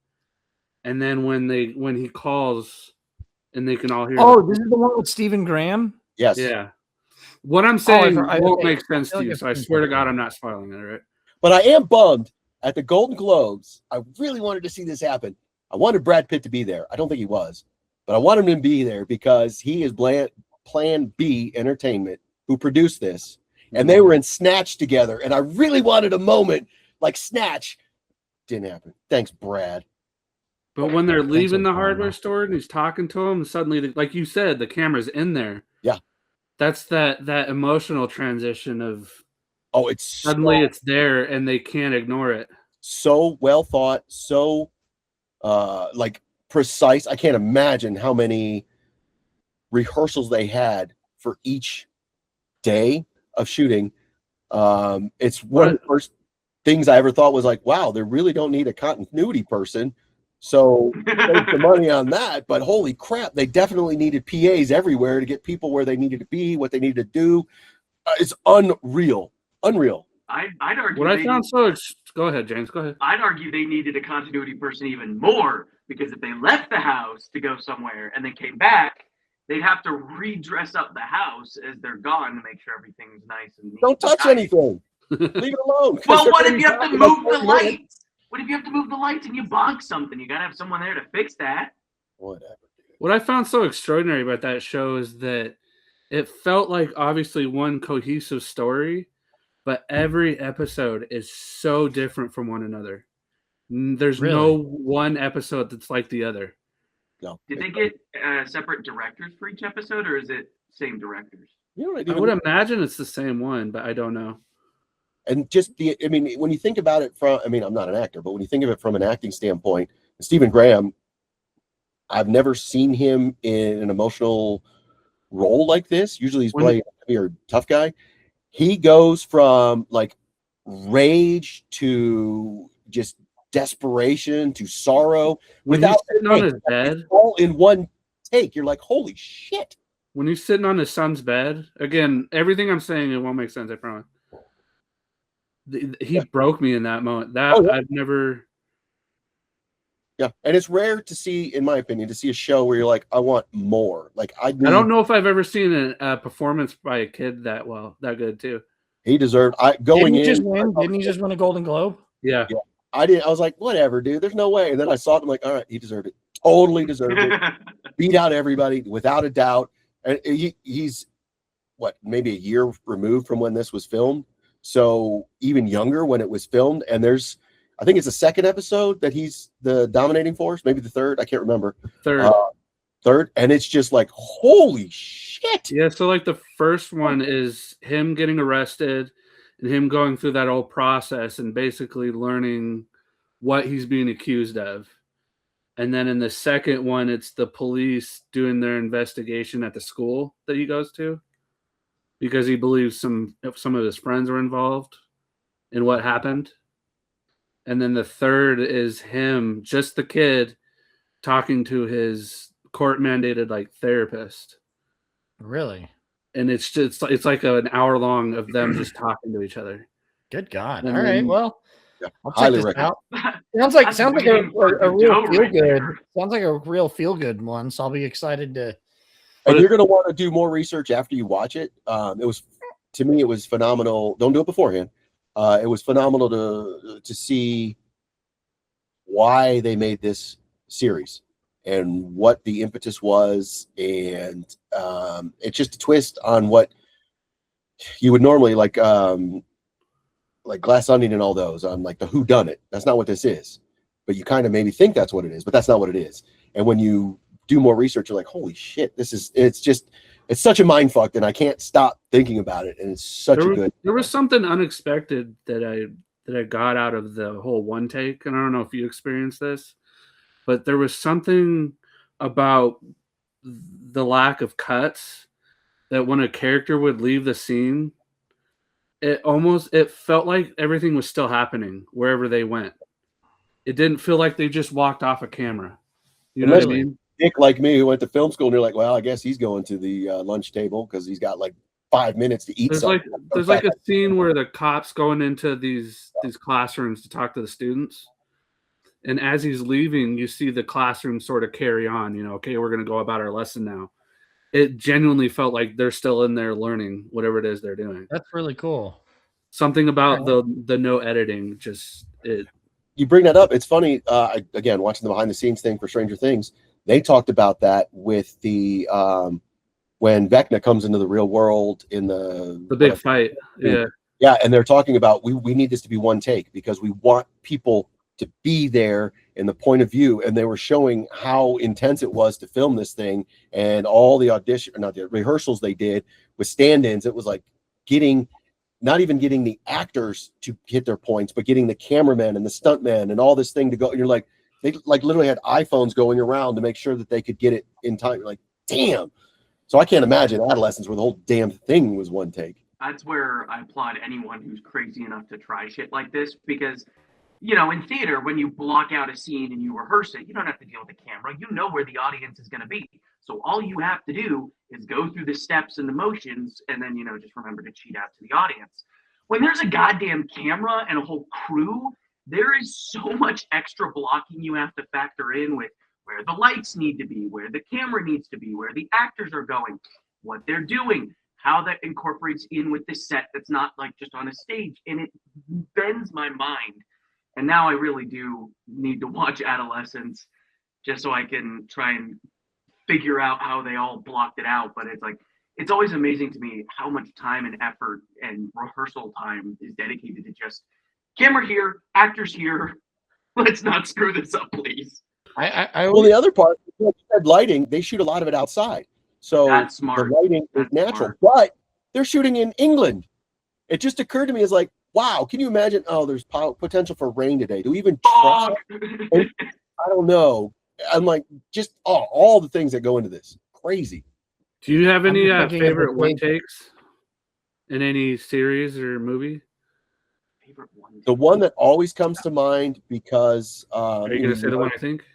And then when he calls and they can all hear This is the one with Stephen Graham? Yes. yeah. What I'm saying I won't make sense feel to like you, I've so I seen swear to something. God I'm not spoiling it, right? But I am bummed at the Golden Globes. I really wanted to see this happen. I wanted Brad Pitt to be there. I don't think he was, but I want him to be there because he is Plan B Entertainment who produced this, and they were in Snatch together. And I really wanted a moment like Snatch. Didn't happen. Thanks, Brad. But when they're leaving the so, hardware store and he's talking to him, suddenly, like you said, the camera's in there. Yeah. That's that emotional transition of Oh, it's suddenly it's there and they can't ignore it. so well thought, so like precise. I can't imagine how many rehearsals they had for each day of shooting. It's one of the first things I ever thought was like, wow, they really don't need a continuity person. So save the money on that. But holy crap, they definitely needed PAs everywhere to get people where they needed to be, what they needed to do. It's unreal. Unreal. I'd argue. What I found go ahead, James. Go ahead. I'd argue they needed a continuity person even more because if they left the house to go somewhere and then came back, they'd have to redress up the house as they're gone to make sure everything's nice and neat. Don't touch anything. Leave it alone. Well, what if you have to move the lights? What if you have to move the lights and you bonk something? You gotta have someone there to fix that. Whatever. What I found so extraordinary about that show is that it felt like obviously one cohesive story, but every episode is so different from one another. There's no one episode that's like the other. No. Did they get separate directors for each episode, or is it same directors? You know, I would imagine it's the same one, but I don't know. And just when you think about it from, I'm not an actor, but when you think of it from an acting standpoint, Stephen Graham, I've never seen him in an emotional role like this. Usually he's playing a tough guy. He goes from like rage to just desperation to sorrow When he's sitting on his bed, all in one take. You're like, holy shit. When he's sitting on his son's bed, again, everything I'm saying, it won't make sense, I promise. He broke me in that moment. I've never. Yeah, and it's rare to see, in my opinion, to see a show where you're like, I want more. Like I don't know if I've ever seen a performance by a kid that good too. He deserved. Didn't he just win a Golden Globe? Yeah. I did. I was like, whatever, dude. There's no way. And then I saw it. I'm like, all right, he deserved it. Totally deserved it. Beat out everybody without a doubt. And he's maybe a year removed from when this was filmed. So even younger when it was filmed. And I think it's the second episode that he's the dominating force, maybe the third. I can't remember. Third. And it's just like, holy shit. Yeah. So like the first one is him getting arrested and him going through that whole process and basically learning what he's being accused of. And then in the second one, it's the police doing their investigation at the school that he goes to because he believes some of his friends were involved in what happened. And then the third is him, just the kid, talking to his court-mandated like therapist. Really? And it's like an hour long of them just talking to each other. Good God. And All right. Well, I'll check highly this recommend. out. Sounds like That's a waiting for real Godot feel right good. there. Sounds like a real feel good one. So I'll be excited to. And you're going to want to do more research after you watch it. It was, to me, it was phenomenal. Don't do it beforehand. It was phenomenal to see why they made this series and what the impetus was, and it's just a twist on what you would normally like Glass Onion and all those on like the Who Done It. That's not what this is, but you kind of maybe think that's what it is, but that's not what it is. And when you do more research, you're like, holy shit, it's such a mind fuck, and I can't stop thinking about it. And it's such a good. There was something unexpected that I got out of the whole one take, and I don't know if you experienced this, but there was something about the lack of cuts that when a character would leave the scene, it felt like everything was still happening wherever they went. It didn't feel like they just walked off a camera. You know what I mean? Dick like me who went to film school, and you're like, well, I guess he's going to the lunch table because he's got like 5 minutes to eat something. There's like a scene where the cop's going into these classrooms to talk to the students, and as he's leaving, you see the classroom sort of carry on. You know, okay, we're going to go about our lesson now. It genuinely felt like they're still in there learning whatever it is they're doing. That's really cool. Something about the no editing, just it. You bring that up. It's funny. Again, watching the behind the scenes thing for Stranger Things, they talked about that with the when Vecna comes into the real world in the big fight. Yeah, and they're talking about we need this to be one take because we want people to be there in the point of view, and they were showing how intense it was to film this thing and all the rehearsals they did with stand-ins. It was like not even getting the actors to hit their points, but getting the cameramen and the stuntmen and all this thing to go. You're like, they like literally had iPhones going around to make sure that they could get it in time. You're like, damn. So I can't imagine adolescence where the whole damn thing was one take. That's where I applaud anyone who's crazy enough to try shit like this, because, you know, in theater, when you block out a scene and you rehearse it, you don't have to deal with the camera. You know where the audience is going to be. So all you have to do is go through the steps and the motions, and then, you know, just remember to cheat out to the audience. When there's a goddamn camera and a whole crew, there is so much extra blocking you have to factor in with where the lights need to be, where the camera needs to be, where the actors are going, what they're doing, how that incorporates in with the set that's not like just on a stage. And it bends my mind. And now I really do need to watch Adolescence just so I can try and figure out how they all blocked it out. But it's like, it's always amazing to me how much time and effort and rehearsal time is dedicated to just camera here, actors here. Let's not screw this up, please. Well, the other part, lighting, they shoot a lot of it outside. So that's smart. The lighting is natural, but they're shooting in England. It just occurred to me as like, wow, can you imagine? Oh, there's potential for rain today. Do we even try? I don't know. I'm like, just all the things that go into this. Crazy. Do you have any favorite one takes in any series or movie? The one that always comes to mind because are you going to say the one I think?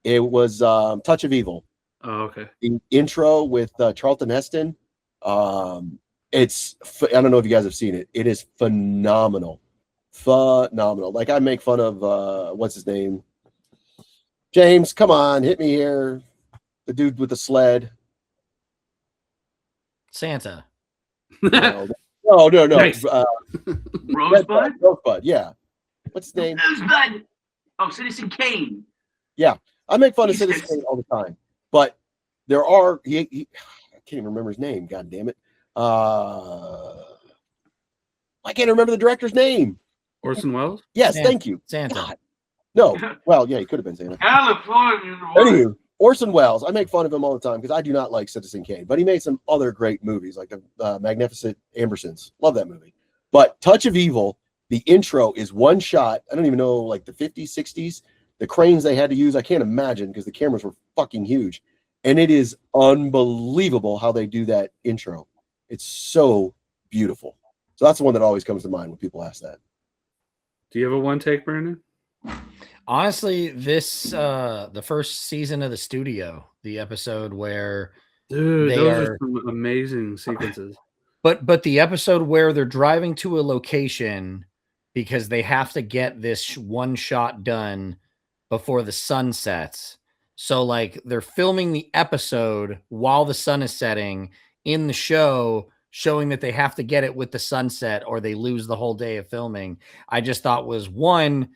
It was Touch of Evil. Oh, okay. The intro with Charlton Heston. It's I don't know if you guys have seen it. It is phenomenal. Like I make fun of what's his name? James, come on, hit me here. The dude with the sled. Santa. No. Nice. Rosebud? Rosebud, yeah. What's his name? Rosebud. Oh, Citizen Kane. Yeah. I make fun of Citizen Kane all the time. But there are I can't even remember his name, god damn it. I can't remember the director's name. Orson Welles? Yes, Santa. Thank you. Santa. God. No. Well, yeah, he could have been Santa. California. Anywho, Orson Welles. I make fun of him all the time because I do not like Citizen Kane, but he made some other great movies like the Magnificent Ambersons. Love that movie. But Touch of Evil, the intro is one shot. I don't even know, like the 50s, 60s. The cranes they had to use, I can't imagine because the cameras were fucking huge. And it is unbelievable how they do that intro. It's so beautiful. So that's the one that always comes to mind when people ask that. Do you have a one take, Brandon? Honestly, this the first season of The Studio, the episode where those are some amazing sequences. But the episode where they're driving to a location because they have to get this one shot done before the sun sets. So like they're filming the episode while the sun is setting in the show, showing that they have to get it with the sunset or they lose the whole day of filming. I just thought was one,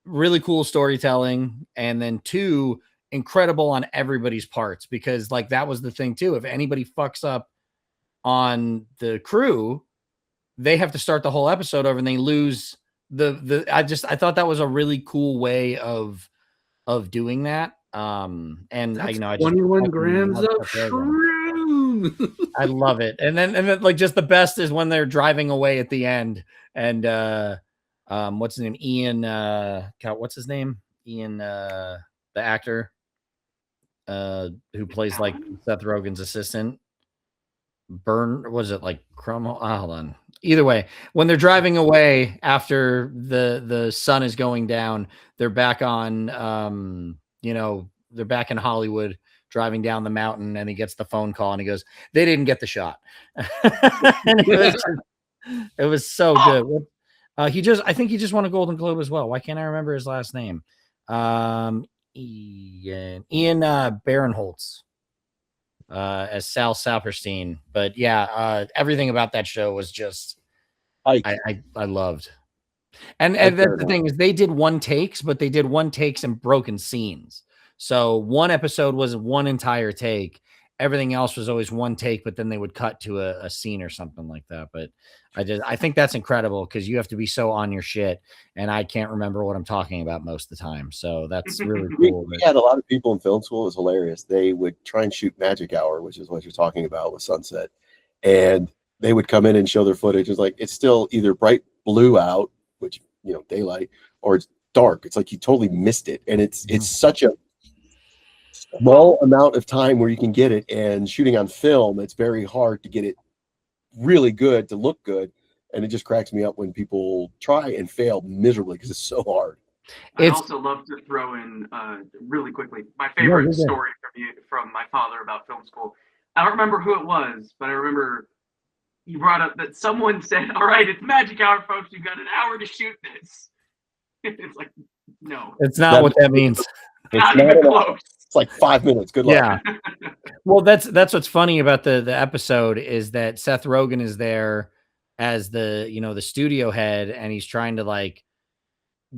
really cool storytelling, and then two, incredible on everybody's parts, because like that was the thing too. If anybody fucks up on the crew, they have to start the whole episode over and they lose I thought that was a really cool way of doing that. And That's I 21 fucking grams love of Seth Rogen. shroom. I love it. And then like just the best is when they're driving away at the end and what's his name? Ian what's his name? Ian the actor who plays like Seth Rogen's assistant. Was it like Crumb? Oh, hold on. Either way, when they're driving away after the sun is going down, they're back on they're back in Hollywood driving down the mountain, and he gets the phone call and he goes, they didn't get the shot. And it was so good. I think he just won a Golden Globe as well. Why can't I remember his last name? Ian Barinholtz. As Sal Saperstein. But yeah, everything about that show was just I loved. And that's the thing is they did one takes, but they did one takes and broken scenes. So one episode was one entire take. Everything else was always one take, but then they would cut to a scene or something like that. But I think that's incredible because you have to be so on your shit, and I can't remember what I'm talking about most of the time. So that's really cool. We had a lot of people in film school. It was hilarious. They would try and shoot Magic Hour, which is what you're talking about with Sunset, and they would come in and show their footage. It's like it's still either bright blue out, which daylight, or it's dark. It's like you totally missed it, and it's such a small amount of time where you can get it, and shooting on film, it's very hard to get it really good to look good, and it just cracks me up when people try and fail miserably because it's so hard. I also love to throw in really quickly my favorite story from my father about film school. I don't remember who it was, but I remember he brought up that someone said, all right, it's Magic Hour, folks, you've got an hour to shoot this. It's like, no, it's not what that means. Not even close. It's like 5 minutes. Good luck. Yeah. Well, that's what's funny about the episode is that Seth Rogen is there as the studio head, and he's trying to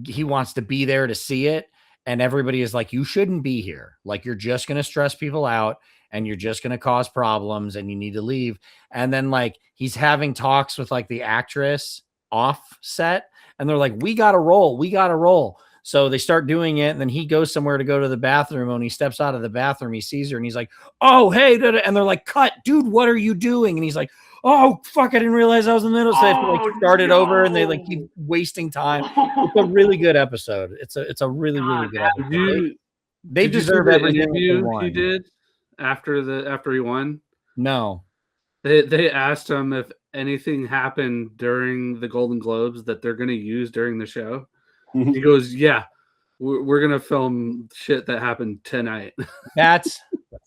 he wants to be there to see it, and everybody is like, you shouldn't be here. Like, you're just going to stress people out and you're just going to cause problems and you need to leave. And then he's having talks with the actress off set, and they're like, we got to roll. So they start doing it, and then he goes somewhere to go to the bathroom. When he steps out of the bathroom, he sees her, and he's like, oh, hey. And they're like, cut, dude, what are you doing? And he's like, oh, fuck, I didn't realize I was in the middle. So they have to start it over, and they keep wasting time. It's a really good episode. It's a really, really good episode. They deserve every interview he did after he won. No. They asked him if anything happened during the Golden Globes that they're going to use during the show. He goes, yeah, we're going to film shit that happened tonight. That's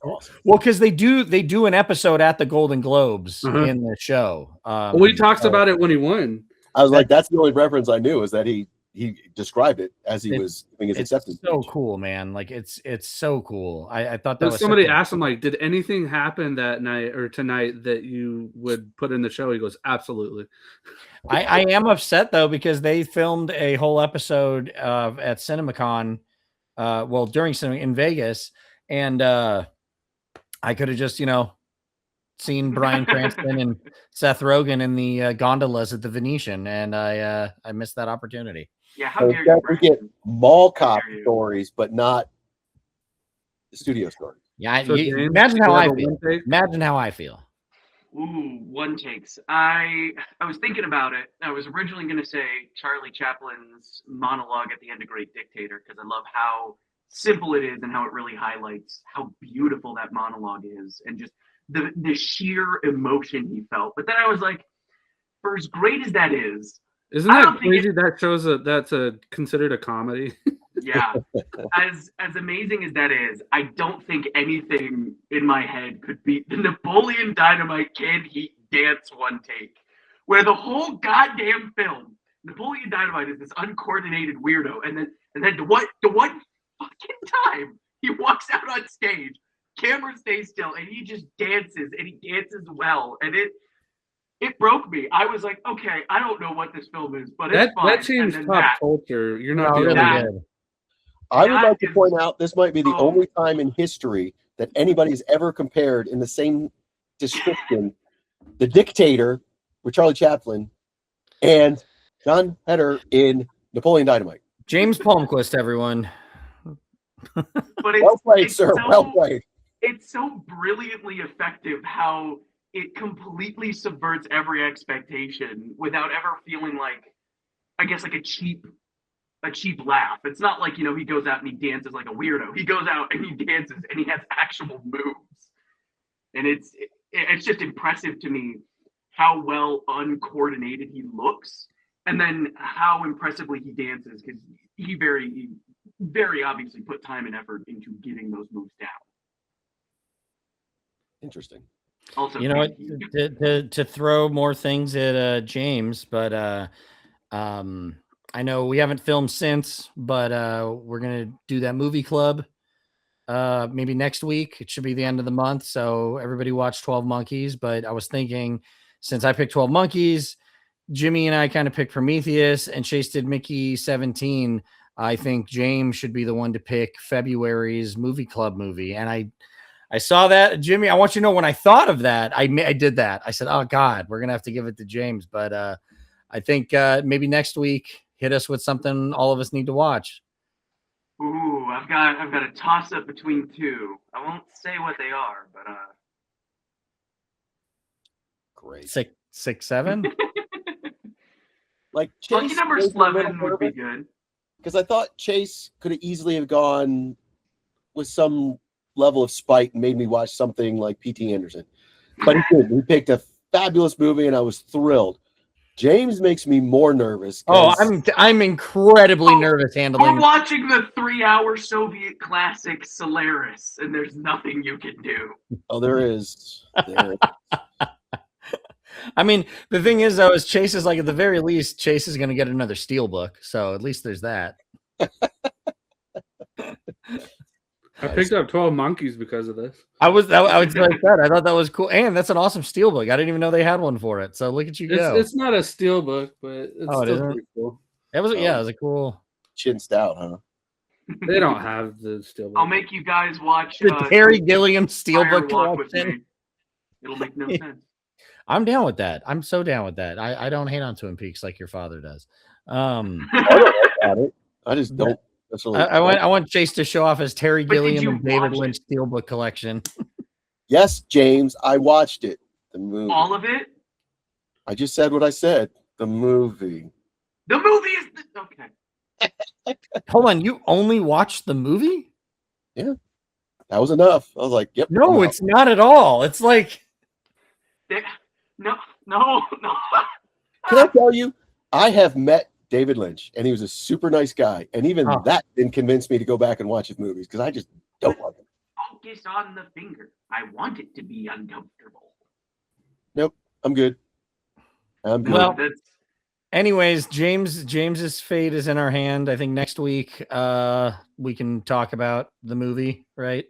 awesome. Well, because they do an episode at the Golden Globes in the show. He talks about it when he won. I was like, that's the only reference I knew, is that he described it as he was doing his acceptance. So cool, man. It's so cool. I thought that was somebody asked him, did anything happen that night or tonight that you would put in the show? He goes, absolutely. I am upset though, because they filmed a whole episode at CinemaCon, during cinema in Vegas, and I could have just seen Bryan Cranston and Seth Rogen in the gondolas at the Venetian, and I missed that opportunity. Yeah, how dare you? We get mall cop stories, but not the studio stories. Yeah, imagine how I feel. Imagine how I feel. Ooh, one takes. I was thinking about it. I was originally going to say Charlie Chaplin's monologue at the end of Great Dictator, because I love how simple it is and how it really highlights how beautiful that monologue is, and just the sheer emotion he felt. But then I was like, for as great as that is, isn't that crazy? That shows that's considered a comedy. Yeah. As amazing as that is, I don't think anything in my head could beat the Napoleon Dynamite Canned Heat dance one take, where the whole goddamn film Napoleon Dynamite is this uncoordinated weirdo, and then the one fucking time he walks out on stage, camera stays still, and he just dances, and he dances well, and it broke me. I was like, okay, I don't know what this film is, but it's fine. That seems pop culture. You're not really the good. I would like to is- point out this might be the oh. only time in history that anybody's ever compared in the same description The Dictator with Charlie Chaplin and John Heder in Napoleon Dynamite. James Palmquist, everyone. But it's, Well played, it's sir. so- Well played. It's so brilliantly effective how it completely subverts every expectation without ever feeling like, I guess, like a cheap laugh. It's not like, he goes out and he dances like a weirdo. He goes out and he dances and he has actual moves. And it's just impressive to me how well uncoordinated he looks, and then how impressively he dances, because he very, very obviously put time and effort into getting those moves down. Interesting. Also, You know what? To throw more things at James, but I know we haven't filmed since, but we're gonna do that movie club maybe next week. It should be the end of the month, so everybody watch 12 Monkeys. But I was thinking, since I picked 12 Monkeys, Jimmy and I kind of picked Prometheus, and Chase did Mickey 17. I think James should be the one to pick February's movie club movie. And I saw that, Jimmy. I want you to know, when I thought of that, I did that. I said, "Oh God, we're gonna have to give it to James." But I think maybe next week, hit us with something all of us need to watch. Ooh, I've got a toss up between two. I won't say what they are, but Great. Six, seven. Like lucky Chase number 11 would be good. because I thought Chase could have easily have gone with some level of spite and made me watch something like P.T. Anderson, but he did. He picked a fabulous movie, and I was thrilled. James makes me more nervous. Oh, 'cause I'm incredibly nervous handling. We're watching the 3-hour Soviet classic Solaris, and there's nothing you can do. oh, there is. I mean, the thing is, though, is Chase is like, at the very least, Chase is going to get another Steelbook. So at least there's that. I picked up 12 Monkeys because of this. I was like that. I thought that was cool. And that's an awesome Steelbook. I didn't even know they had one for it. So look at you go. It's not a steelbook, but it's Oh, it still isn't? pretty cool. It was, yeah, it was a cool. Chin stout, huh? They don't have the steelbook. I'll make you guys watch The Terry Gilliam Fire Steelbook Walk with collection. me. It'll make no sense. I'm down with that. I'm so down with that. I don't hate on Twin Peaks like your father does. I don't like at it. I just don't. I want Chase to show off his Terry But did Gilliam you and David watch Lynch it? Steelbook collection. Yes, James, I watched it. The movie. All of it? I just said what I said. The movie. The movie is okay. Hold on, you only watched the movie? That was enough. I was like, yep. No, I'm it's not at all. It's like, No. Can I tell you, I have met David Lynch, and he was a super nice guy. And even Oh. that didn't convince me to go back and watch his movies because I just don't like him. Focus on the finger. I want it to be uncomfortable. I'm good. I'm good. Well, That's anyways, James's fate is in our hand. I think next week we can talk about the movie, right?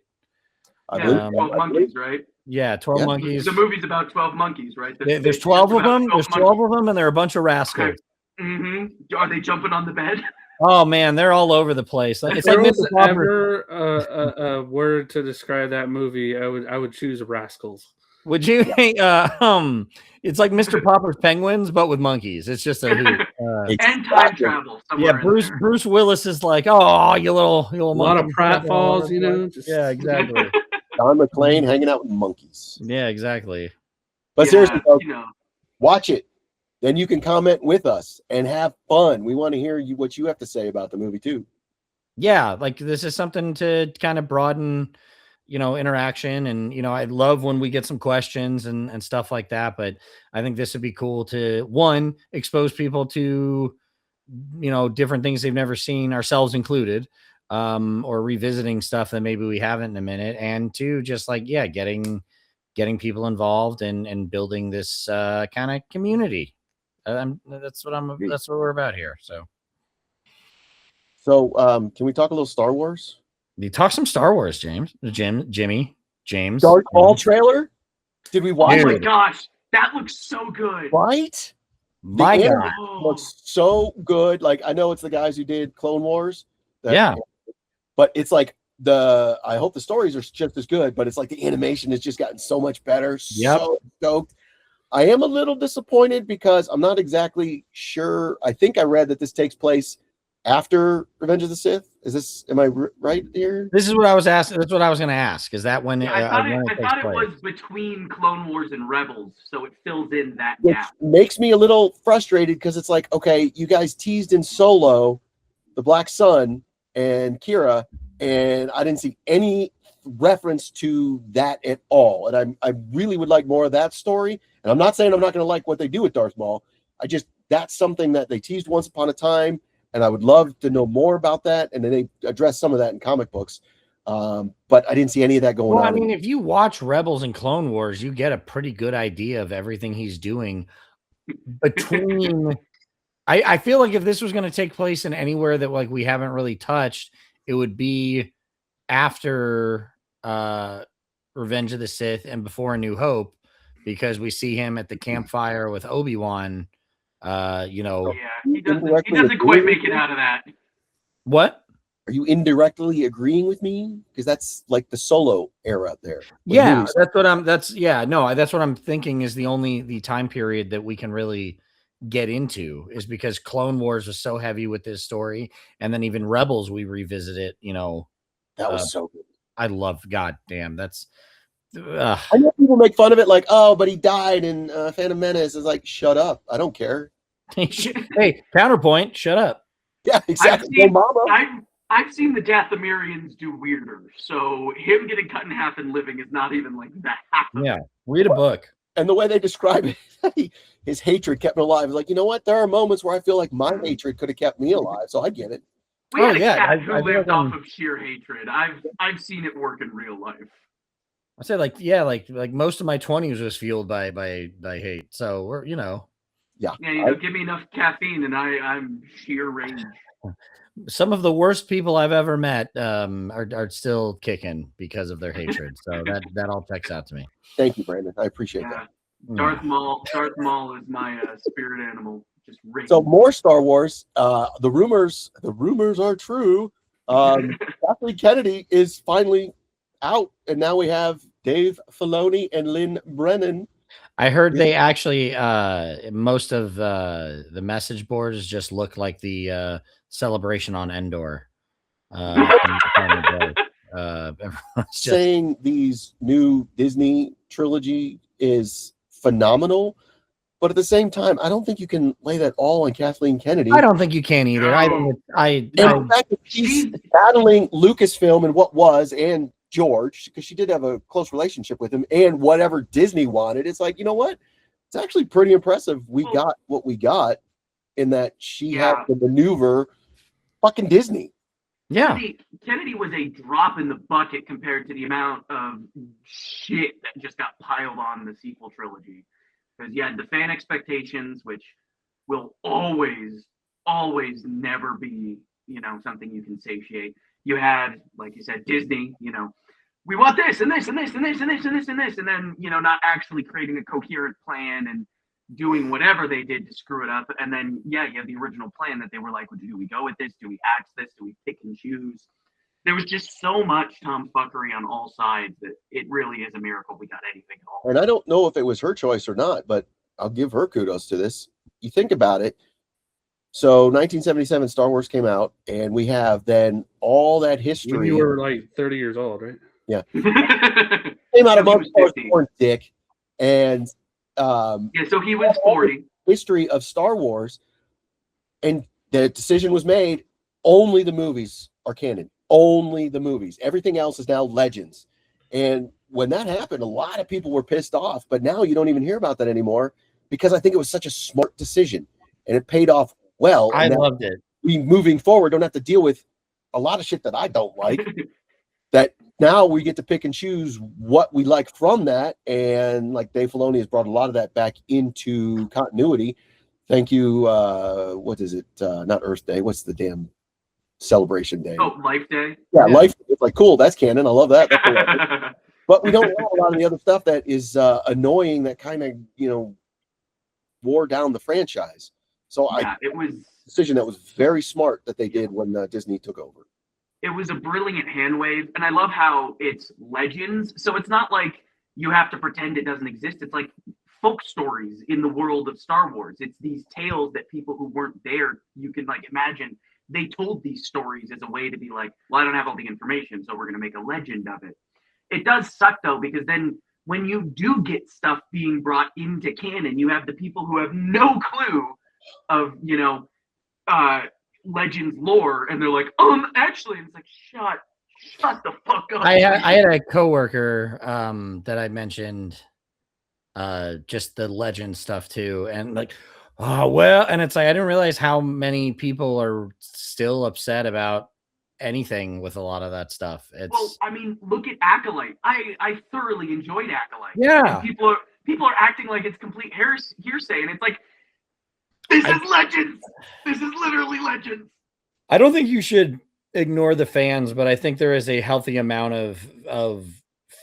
I yeah, believe- 12 I monkeys, right? Yeah, 12 Yeah. monkeys. The movie's about 12 monkeys, right? There's 12 of them. There's 12 of them, and there are a bunch of rascals. Mm-hmm. Are they jumping on the bed? Oh man, they're all over the place. If It's there like was Mr. Popper. ever a word to describe that movie, I would choose Rascals. Would you? It's like Mr. Popper's Penguins, but with monkeys. It's just a hoot. And time travel. Yeah, somewhere in there. Bruce Willis is like, oh, you little A lot of monkey." pratfalls, you know. Just, Yeah, exactly. Don McClane hanging out with monkeys. Yeah, exactly. But Yeah, seriously, folks, you know, watch it. Then you can comment with us and have fun. We want to hear what you have to say about the movie too. Yeah, like this is something to kind of broaden, interaction. And, I love when we get some questions and stuff like that. But I think this would be cool to, one, expose people to, different things they've never seen, ourselves included, or revisiting stuff that maybe we haven't in a minute. And two, just like, yeah, getting people involved and building this kind of community. That's what we're about here. So can we talk a little Star Wars? You talk some Star Wars, James. James. Darth Maul trailer? Did we watch Oh my it? gosh, that looks so good. Right? My The God. animation looks so good. Like, I know it's the guys who did Clone Wars. Yeah. But it's like I hope the stories are just as good, but it's like the animation has just gotten so much better. Yep. So stoked. I am a little disappointed because I'm not exactly sure. I think I read that this takes place after Revenge of the Sith. Am I right here? This is what I was asking. That's what I was going to ask. Is that when? Yeah, I thought takes it place? was between Clone Wars and Rebels, so it fills in that Which gap. makes me a little frustrated because it's like, okay, you guys teased in Solo, the Black Sun, and Kira, and I didn't see any reference to that at all. And I really would like more of that story. And I'm not saying I'm not going to like what they do with Darth Maul. That's something that they teased once upon a time, and I would love to know more about that. And then they address some of that in comic books. But I didn't see any of that going on. I mean, if you watch Rebels and Clone Wars, you get a pretty good idea of everything he's doing between. I feel like if this was going to take place in anywhere that like we haven't really touched, it would be after Revenge of the Sith and before A New Hope, because we see him at the campfire with Obi-Wan. Yeah, he doesn't quite make it out of that. What? Are you indirectly agreeing with me? Because that's like the Solo era there. Yeah, that's what I'm thinking is the time period that we can really get into, is because Clone Wars was so heavy with this story, and then even Rebels we revisit it. That was so good. I love. God damn, that's. I know people make fun of it, like, oh, but he died in Phantom Menace. It's like, shut up. I don't care. Hey, counterpoint. Shut up. Yeah, exactly. I've seen the Dathomirians do weirder, so him getting cut in half and living is not even like that. Yeah, read a book. And the way they describe it, his hatred kept him alive. Like, you know what? There are moments where I feel like my hatred could have kept me alive, so I get it. We had a cat who lived off of sheer hatred. I've seen it work in real life. I said, like most of my 20s was fueled by hate. So we're, Yeah, give me enough caffeine and I'm sheer rage. Some of the worst people I've ever met are still kicking because of their hatred. So that all checks out to me. Thank you, Brandon. I appreciate that. Darth Maul is my spirit animal. Just rage. So more Star Wars. The rumors are true. Kathleen Kennedy is finally out, and now we have Dave Filoni and Lynn Brennan. I heard they actually most of the message boards just look like the celebration on Endor. Saying these new Disney trilogy is phenomenal, but at the same time, I don't think you can lay that all on Kathleen Kennedy. I don't think you can either. No. The fact that she's battling Lucasfilm and what was, and George, because she did have a close relationship with him, and whatever Disney wanted, it's like, you know what? It's actually pretty impressive. We got what we got in that she had to maneuver fucking Disney. Yeah. Kennedy was a drop in the bucket compared to the amount of shit that just got piled on the sequel trilogy. Because you had the fan expectations, which will always never be, something you can satiate. You had, like you said, Disney, we want this and this and this and this and this and this and this, and then, not actually creating a coherent plan and doing whatever they did to screw it up. And then, you have the original plan that they were like, do we go with this? Do we axe this? Do we pick and choose? There was just so much tomfuckery on all sides that it really is a miracle we got anything at all. And I don't know if it was her choice or not, but I'll give her kudos to this. You think about it. So 1977 Star Wars came out, and we have then all that history. You were like 30 years old, right? Yeah. Came out a month before born, Dick. And so he was 40. History of Star Wars, and the decision was made, only the movies are canon. Only the movies. Everything else is now legends. And when that happened, a lot of people were pissed off, but now you don't even hear about that anymore, because I think it was such a smart decision, and it paid off well. I loved it. We, moving forward, don't have to deal with a lot of shit that I don't like. That now we get to pick and choose what we like from that. And like Dave Filoni has brought a lot of that back into continuity. Thank you. What is it? Not Earth Day. What's the damn celebration day? Oh, Life Day. Yeah, Life. It's like cool. That's canon. I love that. That's but we don't know a lot of the other stuff that is annoying. That kind of wore down the franchise. So yeah, it was a decision that was very smart that they did when Disney took over. It was a brilliant hand wave, and I love how it's legends. So it's not like you have to pretend it doesn't exist. It's like folk stories in the world of Star Wars. It's these tales that people who weren't there, you can like imagine they told these stories as a way to be like, well, I don't have all the information, so we're going to make a legend of it. It does suck though, because then when you do get stuff being brought into canon, you have the people who have no clue of, Legends lore, and they're like, actually, and it's like, shut the fuck up. I had a coworker that I mentioned just the legend stuff too, and like, oh well, and it's like I didn't realize how many people are still upset about anything with a lot of that stuff. Well, I mean, look at Acolyte. I thoroughly enjoyed Acolyte. Yeah, and people are acting like it's complete hearsay, and it's like, this is Legends. This is literally Legends. I don't think you should ignore the fans, but I think there is a healthy amount of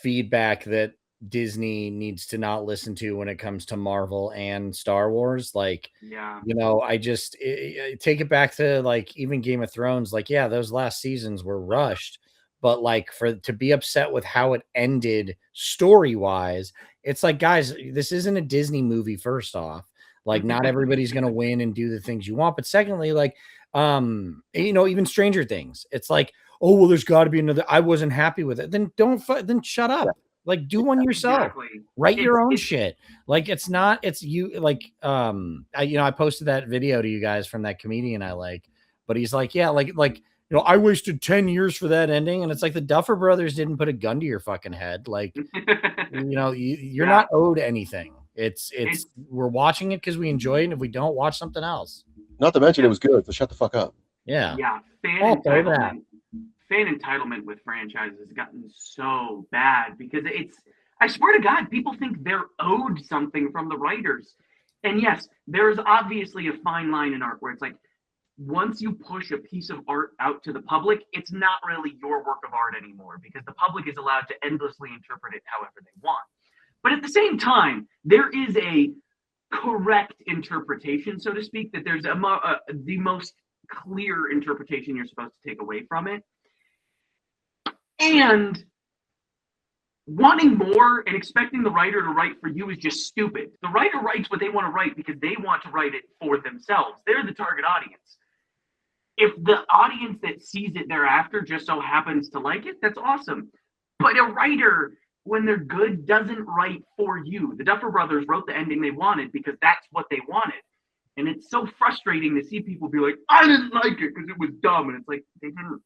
feedback that Disney needs to not listen to when it comes to Marvel and Star Wars. Like, yeah, I just take it back to like even Game of Thrones. Like, yeah, those last seasons were rushed, but like to be upset with how it ended story wise, it's like, guys, this isn't a Disney movie. First off, like not everybody's going to win and do the things you want. But secondly, like, even Stranger Things, it's like, oh, well, there's got to be another. I wasn't happy with it. Then then shut up. Like, do one yourself. Exactly. Write your own shit. Like, it's you. Like, I posted that video to you guys from that comedian I like, but he's like, yeah, like, I wasted 10 years for that ending. And it's like the Duffer Brothers didn't put a gun to your fucking head. Like, you're not owed anything. It's we're watching it because we enjoy it. And if we don't, watch something else. Not to mention it was good, so shut the fuck up. Yeah. Yeah. Fan entitlement with franchises has gotten so bad because I swear to God, people think they're owed something from the writers. And yes, there's obviously a fine line in art where it's like, once you push a piece of art out to the public, it's not really your work of art anymore because the public is allowed to endlessly interpret it however they want. But at the same time, there is a correct interpretation, so to speak, that there's the most clear interpretation you're supposed to take away from it. And wanting more and expecting the writer to write for you is just stupid. The writer writes what they want to write because they want to write it for themselves. They're the target audience. If the audience that sees it thereafter just so happens to like it, that's awesome. But a writer, when they're good, doesn't write for you. The Duffer Brothers wrote the ending they wanted because that's what they wanted. And it's so frustrating to see people be like, I didn't like it because it was dumb. And it's like, they didn't.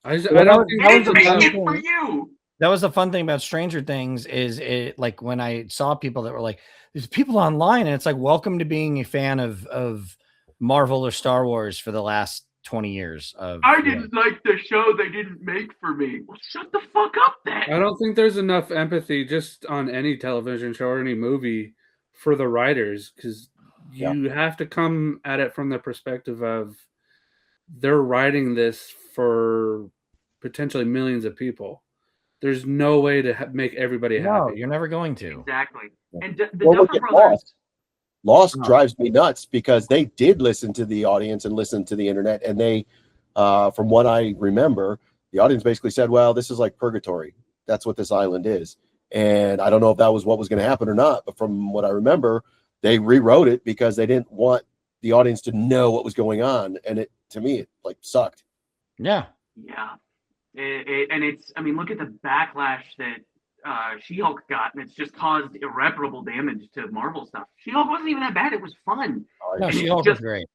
I don't think that was make it for you. That was the fun thing about Stranger Things is it like when I saw people that were like, there's people online and it's like, welcome to being a fan of Marvel or Star Wars for the last 20 years. I didn't like the show they didn't make for me. Well, shut the fuck up then. I don't think there's enough empathy just on any television show or any movie for the writers because you have to come at it from the perspective of they're writing this for potentially millions of people. There's no way to make everybody happy. No, you're never going to. Exactly. And the Duffer Brothers. Lost drives me nuts because they did listen to the audience and listen to the internet. And they, from what I remember, the audience basically said, well, this is like purgatory. That's what this island is. And I don't know if that was what was going to happen or not. But from what I remember, they rewrote it because they didn't want the audience to know what was going on. And to me, it like sucked. Yeah. Yeah. And it's, I mean, look at the backlash that She-Hulk got, and it's just caused irreparable damage to Marvel stuff. She-Hulk wasn't even that bad. It was fun. No, She-Hulk was great.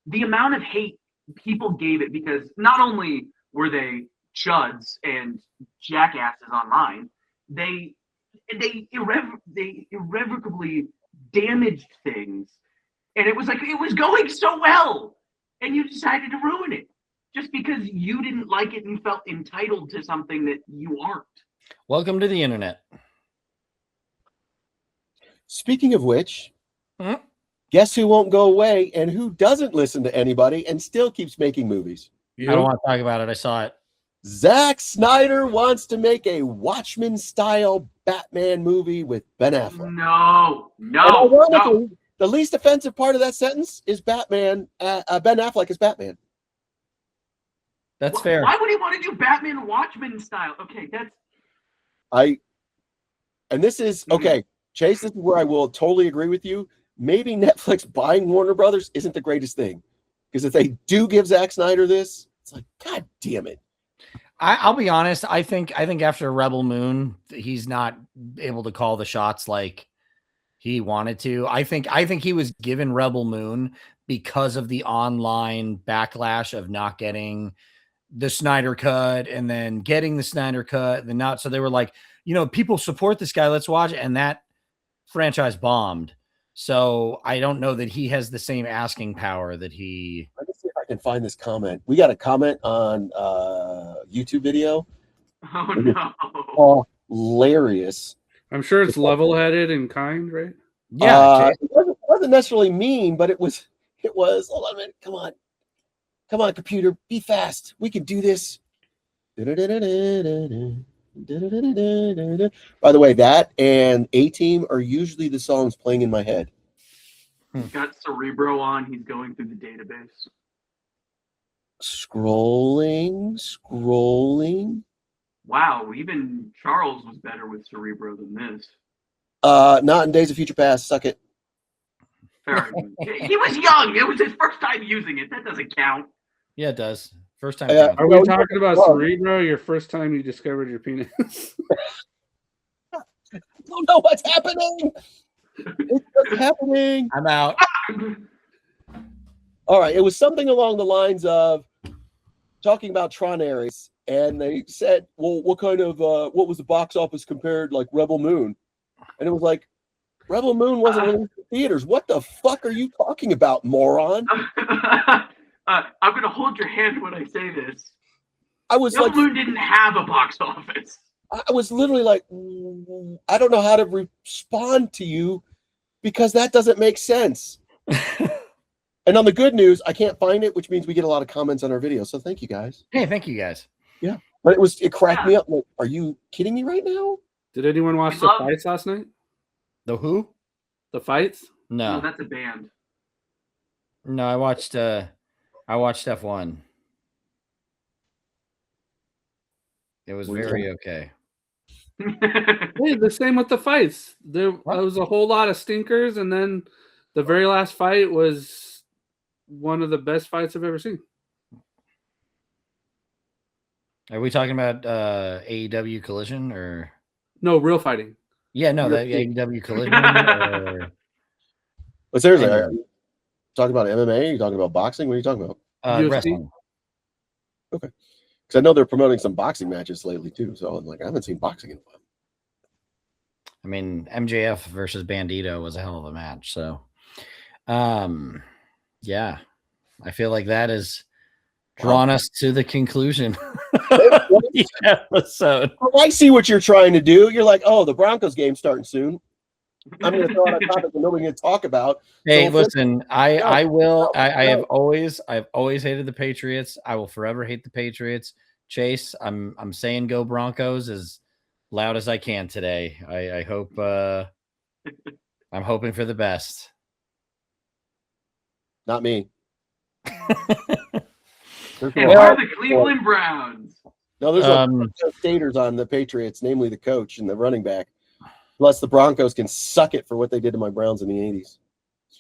The amount of hate people gave it because not only were they chuds and jackasses online, they irrevocably damaged things. And it was like, it was going so well. And you decided to ruin it just because you didn't like it and felt entitled to something that you aren't. Welcome to the internet. Speaking of which, Guess who won't go away and who doesn't listen to anybody and still keeps making movies? I don't want to talk about it. I saw it. Zack Snyder wants to make a Watchmen-style Batman movie with Ben Affleck. No. The least offensive part of that sentence is Batman. Ben Affleck is Batman. That's fair. Why would he want to do Batman Watchmen style? Okay, that's. And this is okay, Chase. This is where I will totally agree with you. Maybe Netflix buying Warner Brothers isn't the greatest thing, because if they do give Zack Snyder this, it's like, God damn it. I'll be honest. I think after Rebel Moon, he's not able to call the shots like he wanted to. I think he was given Rebel Moon because of the online backlash of not getting the Snyder cut and then getting the Snyder cut, and not. So they were like, people support this guy. Let's watch it. And that franchise bombed. So I don't know that he has the same asking power that he. Let me see if I can find this comment. We got a comment on YouTube video. Oh no! Hilarious. I'm sure it's level-headed and kind, right? Yeah, it wasn't necessarily mean, but it was. Hold on a minute. Come on, computer, be fast. We can do this. By the way, that and A-Team are usually the songs playing in my head. He's got Cerebro on. He's going through the database. Scrolling. Wow, even Charles was better with Cerebro than this. Not in Days of Future Past. Suck it. Fair. He was young. It was his first time using it. That doesn't count. Yeah, it does. First time. Are we talking about Cerebro? Your first time you discovered your penis? I don't know what's happening. It's just happening. I'm out. All right. It was something along the lines of talking about Tron Ares, and they said, well, what was the box office compared like Rebel Moon? And it was like, Rebel Moon wasn't released in theaters. What the fuck are you talking about, moron? I'm going to hold your hand when I say this. I was Rebel like, Moon didn't have a box office. I was literally like, I don't know how to respond to you because that doesn't make sense. And on the good news, I can't find it, which means we get a lot of comments on our video. So thank you guys. Hey, thank you guys. Yeah, but it cracked me up. Like, are you kidding me right now? Did anyone watch the fights last night? The who? The fights? No, that's a band. No, I watched F1. It was very okay. Hey, the same with the fights. There was a whole lot of stinkers, and then the very last fight was one of the best fights I've ever seen. Are we talking about AEW Collision or no real fighting? Yeah, no, that AEW Collision. Or... But seriously, are you talking about MMA? Are you talking about boxing? What are you talking about? Wrestling. Okay, because I know they're promoting some boxing matches lately too. So I'm like, I haven't seen boxing in a while. I mean, MJF versus Bandito was a hell of a match. So, yeah, I feel like that has drawn us to the conclusion of the episode. I see what you're trying to do. You're like, oh, the Broncos game's starting soon. I'm going to throw out a topic that nobody can talk about. Hey, so listen, I have always hated the Patriots. I will forever hate the Patriots. Chase, I'm saying go Broncos as loud as I can today. I hope I'm hoping for the best. Not me. We're the Cleveland Browns. No, there's a bunch of staters on the Patriots, namely the coach and the running back. Plus, the Broncos can suck it for what they did to my Browns in the 80s.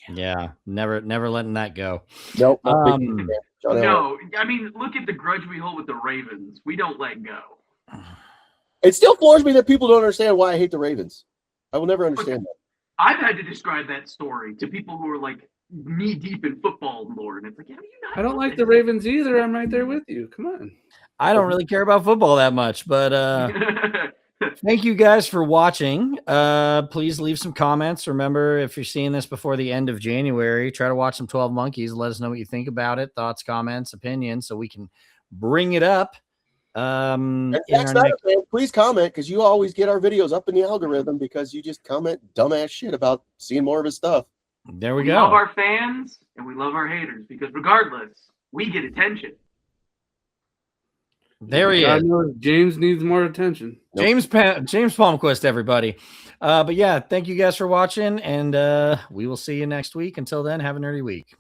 Yeah, never letting that go. Nope. No, I mean, look at the grudge we hold with the Ravens. We don't let go. It still floors me that people don't understand why I hate the Ravens. I will never understand that. I've had to describe that story to people who are like knee deep in football lore, and it's like, I don't like the Ravens either. I'm right there with you. Come on. I don't really care about football that much, but thank you guys for watching. Please leave some comments. Remember, if you're seeing this before the end of January, try to watch some 12 Monkeys. Let us know what you think about it. Thoughts, comments, opinions, so we can bring it up. Please comment, because you always get our videos up in the algorithm because you just comment dumbass shit about seeing more of his stuff. There we We go. love our fans and we love our haters because regardless, we get attention. There he God is. knows James needs more attention. Nope. James Palmquist, everybody. But yeah, thank you guys for watching, and we will see you next week. Until then, have a nerdy week.